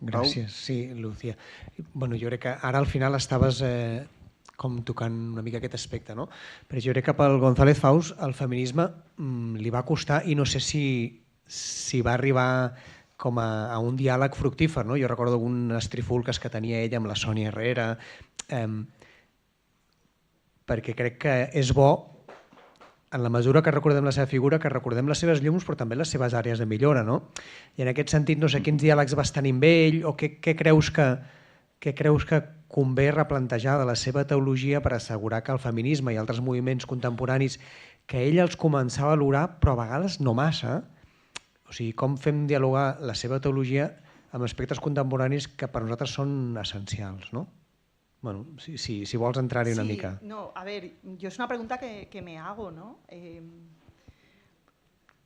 Gràcies. Sí, Lucía. Bueno, jo crec que ara al final estaves com tocant una mica aquest aspecte, no? Però jo crec que pel González Faus el feminisme li va costar i no sé si va arribar com a un diàleg fructífer, no? Jo recordo algunes trifulques que tenia ella amb la Sònia Herrera, perquè crec que és bo, en la mesura que recordem la seva figura, que recordem les seves llums, però també les seves àrees de millora, no? I en aquest sentit, no sé quins diàlegs vas tenir amb ell, o què creus que convé replantejar de la seva teologia per assegurar que el feminisme i altres moviments contemporanis que ell els començava a valorar, però a vegades no massa. O sigui, com fem dialogar la seva teologia amb aspectes contemporanis que per nosaltres són essencials, no? Bueno, si vols entrar-hi una mica. No, a ver, yo es una pregunta que me hago, ¿no?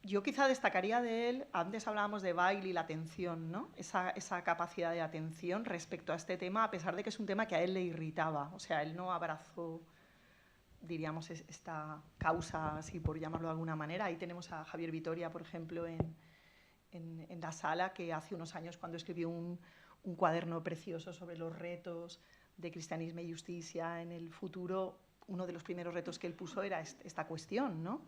Yo quizá destacaría de él, antes hablábamos de Bailey y la atención, ¿no? Esa capacidad de atención respecto a este tema, a pesar de que es un tema que a él le irritaba. O sea, él no abrazó, diríamos, esta causa, así por llamarlo de alguna manera. Ahí tenemos a Javier Vitoria, por ejemplo, en la sala, que hace unos años, cuando escribió un cuaderno precioso sobre los retos de cristianismo y justicia en el futuro, uno de los primeros retos que él puso era esta cuestión, ¿no?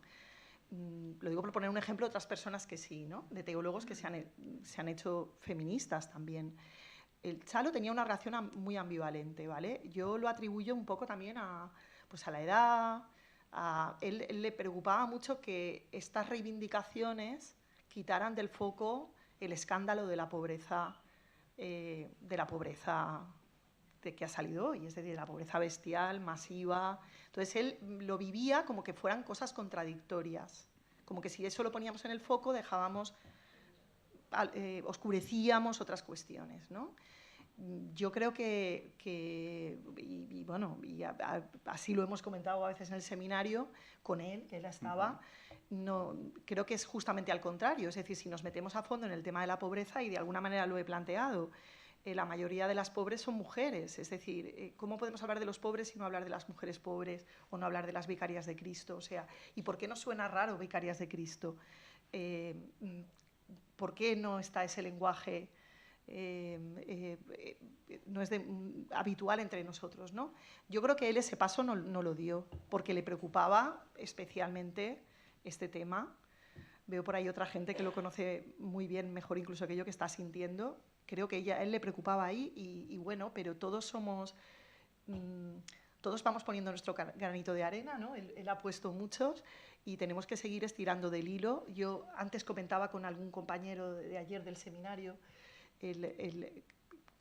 Lo digo por poner un ejemplo de otras personas que sí, ¿no? De teólogos que se han hecho feministas también. El Chalo tenía una relación muy ambivalente, ¿vale? Yo lo atribuyo un poco también a la edad. Él le preocupaba mucho que estas reivindicaciones quitaran del foco el escándalo de la pobreza de que ha salido hoy, es decir, la pobreza bestial, masiva. Entonces él lo vivía como que fueran cosas contradictorias, como que si eso lo poníamos en el foco oscurecíamos otras cuestiones, ¿no? Yo creo así lo hemos comentado a veces en el seminario con él, que él estaba, no, creo que es justamente al contrario, es decir, si nos metemos a fondo en el tema de la pobreza, y de alguna manera lo he planteado, la mayoría de las pobres son mujeres, es decir, ¿cómo podemos hablar de los pobres y no hablar de las mujeres pobres o no hablar de las vicarias de Cristo? O sea, ¿y por qué nos suena raro vicarias de Cristo? ¿Por qué no está ese lenguaje no es habitual entre nosotros, ¿no? Yo creo que él ese paso no lo dio porque le preocupaba especialmente este tema. Veo por ahí otra gente que lo conoce muy bien, mejor incluso que yo, que está sintiendo. Creo que a él le preocupaba ahí y bueno, pero todos vamos poniendo nuestro granito de arena, ¿no? Él ha puesto muchos y tenemos que seguir estirando del hilo. Yo antes comentaba con algún compañero de ayer del seminario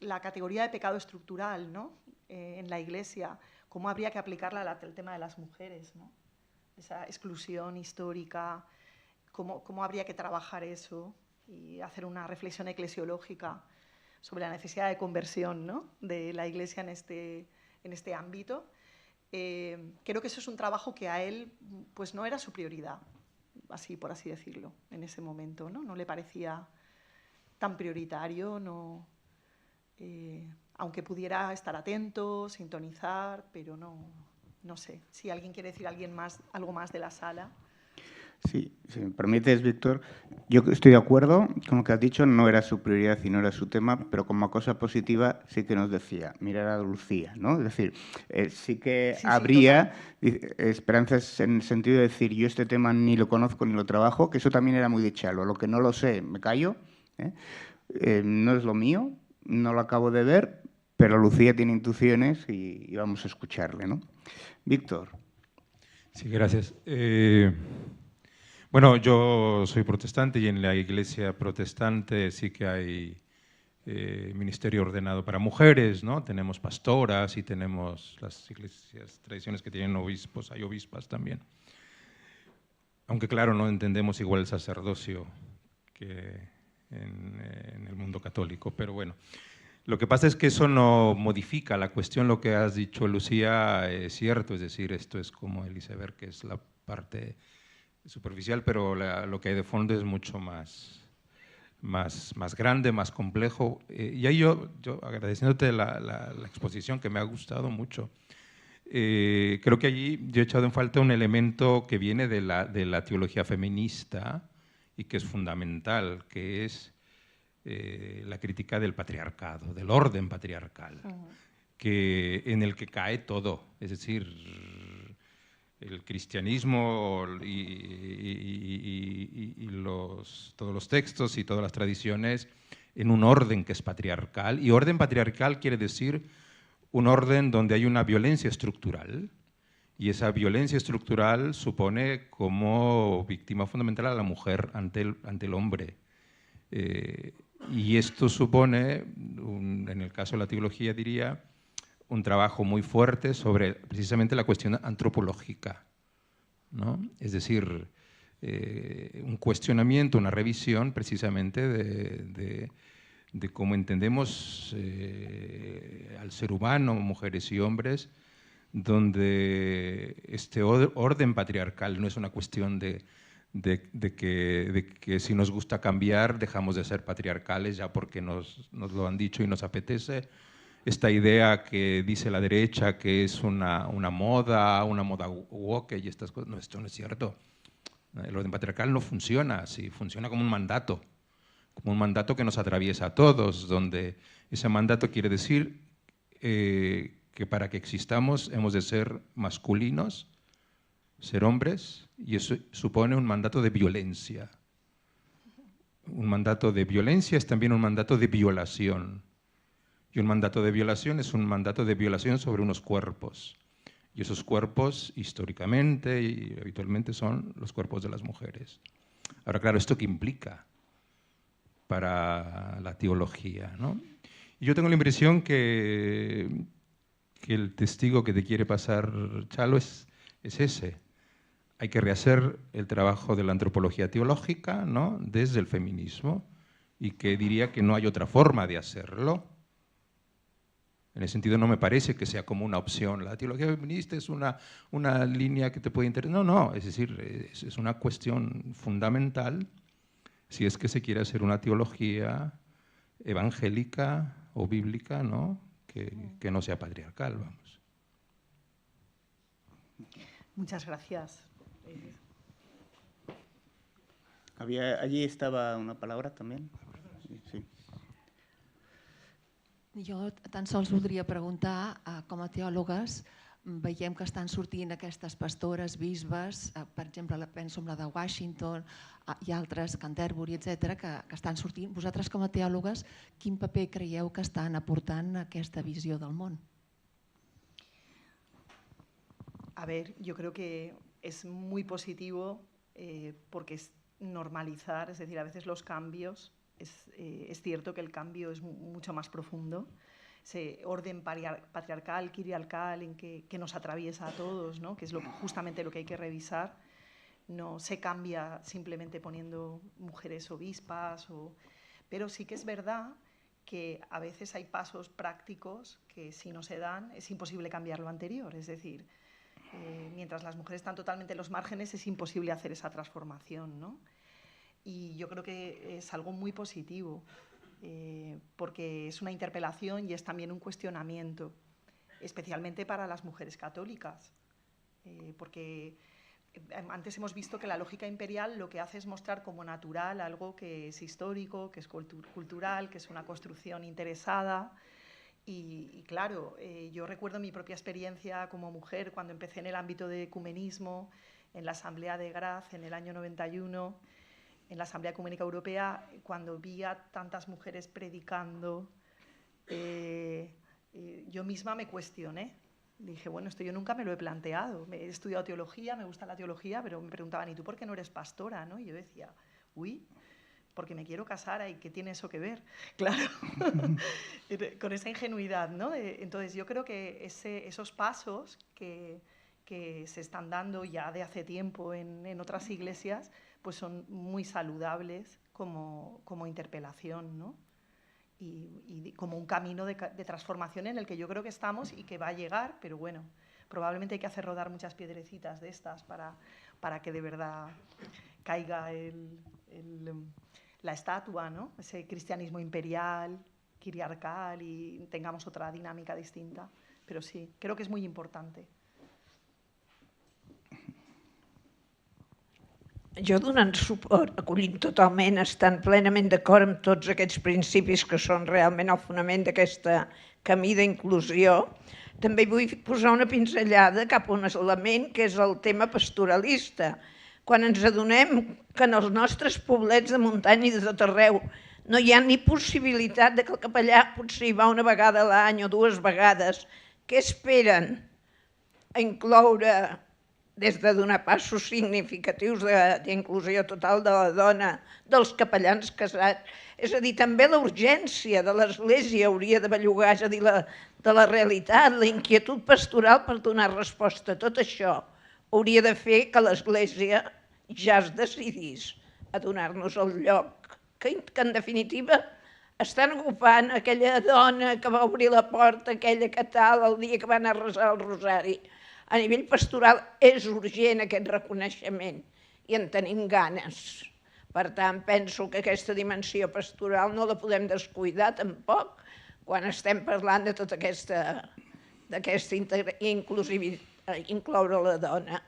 la categoría de pecado estructural, ¿no? En la Iglesia, cómo habría que aplicarla al tema de las mujeres, ¿no? Esa exclusión histórica, cómo habría que trabajar eso y hacer una reflexión eclesiológica sobre la necesidad de conversión, ¿no? De la Iglesia en este ámbito. Creo que eso es un trabajo que a él pues no era su prioridad, así por así decirlo, en ese momento, ¿no? No le parecía tan prioritario, no, aunque pudiera estar atento, sintonizar, pero no sé. Si alguien quiere decir algo más de la sala. Sí, si me permites, Víctor, yo estoy de acuerdo con lo que has dicho, no era su prioridad y no era su tema, pero como cosa positiva sí que nos decía, mirar a Lucía, ¿no? Es decir, sí que habría esperanzas en el sentido de decir, yo este tema ni lo conozco ni lo trabajo, que eso también era muy de Chalo, lo que no lo sé, me callo, no es lo mío, no lo acabo de ver, pero Lucía tiene intuiciones y vamos a escucharle, ¿no? Víctor. Sí, gracias. Bueno, yo soy protestante y en la iglesia protestante sí que hay ministerio ordenado para mujeres, ¿no? Tenemos pastoras y tenemos las iglesias, tradiciones que tienen obispos, hay obispas también. Aunque claro, no entendemos igual el sacerdocio que en el mundo católico, pero bueno. Lo que pasa es que eso no modifica la cuestión, lo que has dicho, Lucía, es cierto, es decir, esto es como el iceberg, que es la parte superficial, pero lo que hay de fondo es mucho más más grande, más complejo. Y ahí yo agradeciéndote la exposición, que me ha gustado mucho, creo que allí yo he echado en falta un elemento que viene de la teología feminista y que es fundamental, que es la crítica del patriarcado, del orden patriarcal, en el que cae todo. Es decir, el cristianismo y todos los textos y todas las tradiciones en un orden que es patriarcal. Y orden patriarcal quiere decir un orden donde hay una violencia estructural, y esa violencia estructural supone como víctima fundamental a la mujer ante el hombre. Y esto supone, en el caso de la teología diría, un trabajo muy fuerte sobre precisamente la cuestión antropológica, ¿no? Es decir, un cuestionamiento, una revisión precisamente de cómo entendemos al ser humano, mujeres y hombres, donde este orden patriarcal no es una cuestión de que si nos gusta cambiar dejamos de ser patriarcales ya porque nos lo han dicho y nos apetece. Esta idea que dice la derecha que es una moda woke y estas cosas, no, esto no es cierto. El orden patriarcal no funciona así, funciona como un mandato que nos atraviesa a todos, donde ese mandato quiere decir que para que existamos hemos de ser masculinos, ser hombres, y eso supone un mandato de violencia. Un mandato de violencia es también un mandato de violación. Y un mandato de violación es un mandato de violación sobre unos cuerpos. Y esos cuerpos, históricamente y habitualmente, son los cuerpos de las mujeres. Ahora, claro, ¿esto qué implica para la teología, ¿no? Y yo tengo la impresión que el testigo que te quiere pasar Chalo es ese. Hay que rehacer el trabajo de la antropología teológica, ¿no?, desde el feminismo, y que diría que no hay otra forma de hacerlo. En ese sentido no me parece que sea como una opción. La teología feminista es una línea que te puede interesar. No, es decir, es una cuestión fundamental si es que se quiere hacer una teología evangélica o bíblica, ¿no?, que no sea patriarcal, vamos. Muchas gracias. Allí estaba una palabra también. Sí. Jo tan sols voldria preguntar, com a teòlogues, veiem que estan sortint aquestes pastores, bisbes, per exemple, penso en la de Washington i altres, Canterbury, etc., que estan sortint. Vosaltres, com a teòlogues, quin paper creieu que estan aportant a aquesta visió del món? A ver, yo creo que es muy positivo porque es normalizar, es decir, a veces los cambios, es cierto que el cambio es mucho más profundo, ese orden patriarcal, quiriarcal, en que nos atraviesa a todos, ¿no?, que es justamente lo que hay que revisar. No se cambia simplemente poniendo mujeres obispas, pero sí que es verdad que a veces hay pasos prácticos que si no se dan es imposible cambiar lo anterior, es decir, mientras las mujeres están totalmente en los márgenes es imposible hacer esa transformación, ¿no? Y yo creo que es algo muy positivo, porque es una interpelación y es también un cuestionamiento, especialmente para las mujeres católicas, porque antes hemos visto que la lógica imperial lo que hace es mostrar como natural algo que es histórico, que es cultural, que es una construcción interesada. Y claro, yo recuerdo mi propia experiencia como mujer cuando empecé en el ámbito de ecumenismo, en la Asamblea de Graz en el año 91, en la Asamblea Ecuménica Europea, cuando vi a tantas mujeres predicando, yo misma me cuestioné. Dije, bueno, esto yo nunca me lo he planteado. He estudiado teología, me gusta la teología, pero me preguntaban, ¿y tú por qué no eres pastora, no? Y yo decía, uy, porque me quiero casar, ¿y qué tiene eso que ver? Claro, con esa ingenuidad, ¿no? Entonces yo creo que esos pasos que se están dando ya de hace tiempo en otras iglesias, pues son muy saludables como interpelación, ¿no? Y como un camino de transformación en el que yo creo que estamos y que va a llegar, pero bueno, probablemente hay que hacer rodar muchas piedrecitas de estas para que de verdad caiga la estatua, ¿no? Ese cristianismo imperial, quiriarcal, y tengamos otra dinámica distinta. Pero sí, creo que és molt important. Jo donant suport, acollint totalment, estant plenament d'acord amb tots aquests principis que són realment el fonament d'aquest camí d'inclusió, també vull posar una pinzellada cap a un element que és el tema pastoralista. Quan ens adonem que en els nostres poblets de muntanya i de tot arreu no hi ha ni possibilitat que el capellà potser hi va una vegada a l'any o 2 vegades, què esperen a incloure, des de donar passos significatius d'inclusió total de la dona, dels capellans casats? És a dir, també la urgència de l'Església hauria de bellugar, és a dir, de la realitat, la inquietud pastoral per donar resposta a tot això. Hauria de fer que l'Església ja es decidís a donar-nos el lloc que en definitiva estan ocupant aquella dona que va obrir la porta, aquella que tal, el dia que va anar a resar el rosari. A nivell pastoral és urgent aquest reconeixement i en tenim ganes. Per tant, penso que aquesta dimensió pastoral no la podem descuidar tampoc quan estem parlant de tota aquesta incloure la dona.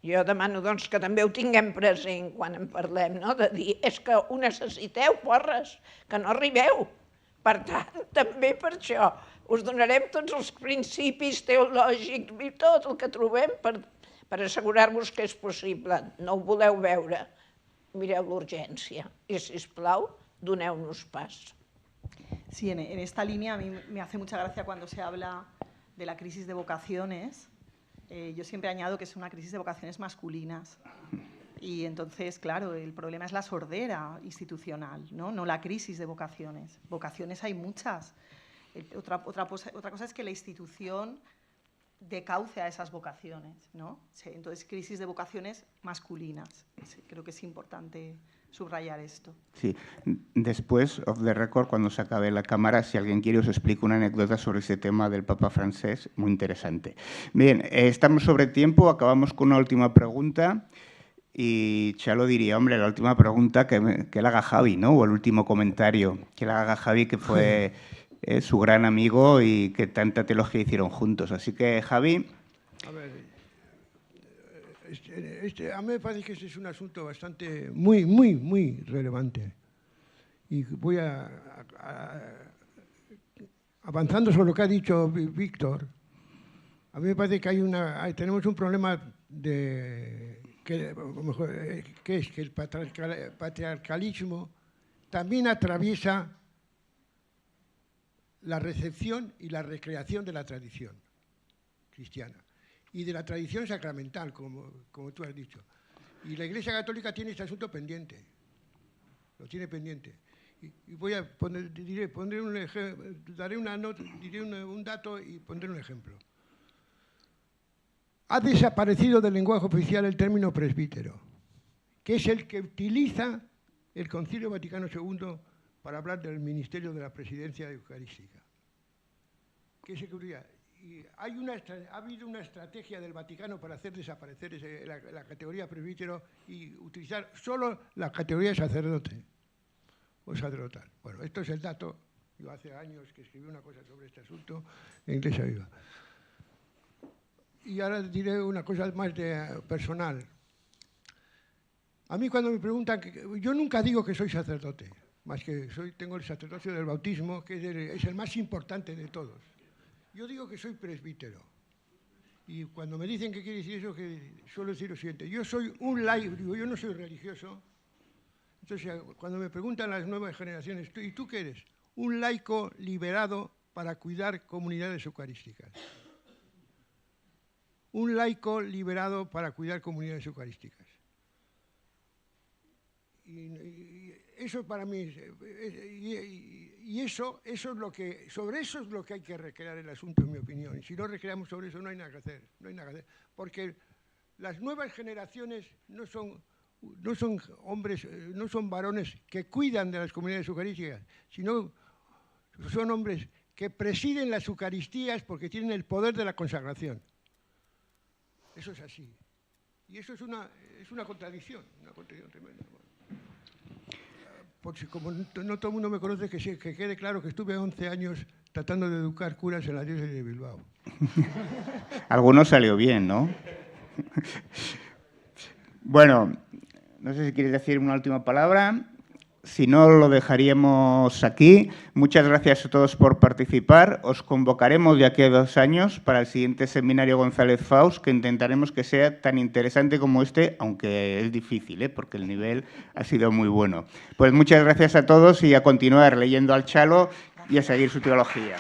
Jo demano que també ho tinguem present quan en parlem, de dir, és que ho necessiteu, porres, que no arribeu. Per tant, també per això us donarem tots els principis teològics i tot el que trobem per assegurar-vos que és possible. No ho voleu veure, mireu l'urgència i, sisplau, doneu-nos pas. Sí, en esta línea a mí me hace mucha gracia cuando se habla de la crisis de vocaciones. Yo siempre añado que es una crisis de vocaciones masculinas y entonces, claro, el problema es la sordera institucional, no la crisis de vocaciones. Vocaciones hay muchas. Otra cosa es que la institución decauce a esas vocaciones, ¿no? Entonces, crisis de vocaciones masculinas. Sí, creo que es importante subrayar esto. Sí. Después, off the record, cuando se acabe la cámara, si alguien quiere, os explico una anécdota sobre ese tema del Papa francés, muy interesante. Bien, estamos sobre tiempo, acabamos con una última pregunta y Chalo diría, hombre, la última pregunta que la haga Javi, ¿no? O el último comentario que la haga Javi, que fue su gran amigo y que tanta teología hicieron juntos. Así que, Javi... A ver, a mí me parece que este es un asunto bastante, muy relevante. Y voy avanzando sobre lo que ha dicho Víctor. A mí me parece que tenemos un problema que el patriarcalismo también atraviesa la recepción y la recreación de la tradición cristiana y de la tradición sacramental, como tú has dicho. Y la Iglesia Católica tiene este asunto pendiente, lo tiene pendiente. Y voy a diré un dato y pondré un ejemplo. Ha desaparecido del lenguaje oficial el término presbítero, que es el que utiliza el Concilio Vaticano II para hablar del ministerio de la presidencia eucarística. ¿Qué se ocurría? Y ha habido una estrategia del Vaticano para hacer desaparecer la categoría presbítero y utilizar solo la categoría de sacerdote o sacerdotal. Bueno, esto es el dato. Yo hace años que escribí una cosa sobre este asunto en Iglesia Viva. Y ahora diré una cosa más personal. A mí cuando me preguntan, yo nunca digo que soy sacerdote, más que tengo el sacerdocio del bautismo, que es el más importante de todos. Yo digo que soy presbítero. Y cuando me dicen qué quiere decir eso, que suelo decir lo siguiente. Yo soy un laico, digo, yo no soy religioso. Entonces, cuando me preguntan las nuevas generaciones, ¿y tú qué eres? Un laico liberado para cuidar comunidades eucarísticas. Un laico liberado para cuidar comunidades eucarísticas. Y eso para mí, sobre eso es lo que hay que recrear el asunto, en mi opinión. Y si no recreamos sobre eso, no hay nada que hacer. No hay nada que hacer. Porque las nuevas generaciones no son hombres, no son varones que cuidan de las comunidades eucarísticas, sino son hombres que presiden las eucaristías porque tienen el poder de la consagración. Eso es así. Y eso es una contradicción tremenda. como no todo el mundo me conoce, que quede claro que estuve 11 años tratando de educar curas en la diócesis de Bilbao. Algunos salió bien, ¿no? Bueno, no sé si quieres decir una última palabra. Si no, lo dejaríamos aquí. Muchas gracias a todos por participar. Os convocaremos de aquí a 2 años para el siguiente seminario González Faust, que intentaremos que sea tan interesante como este, aunque es difícil, porque el nivel ha sido muy bueno. Pues muchas gracias a todos y a continuar leyendo al Chalo y a seguir su teología.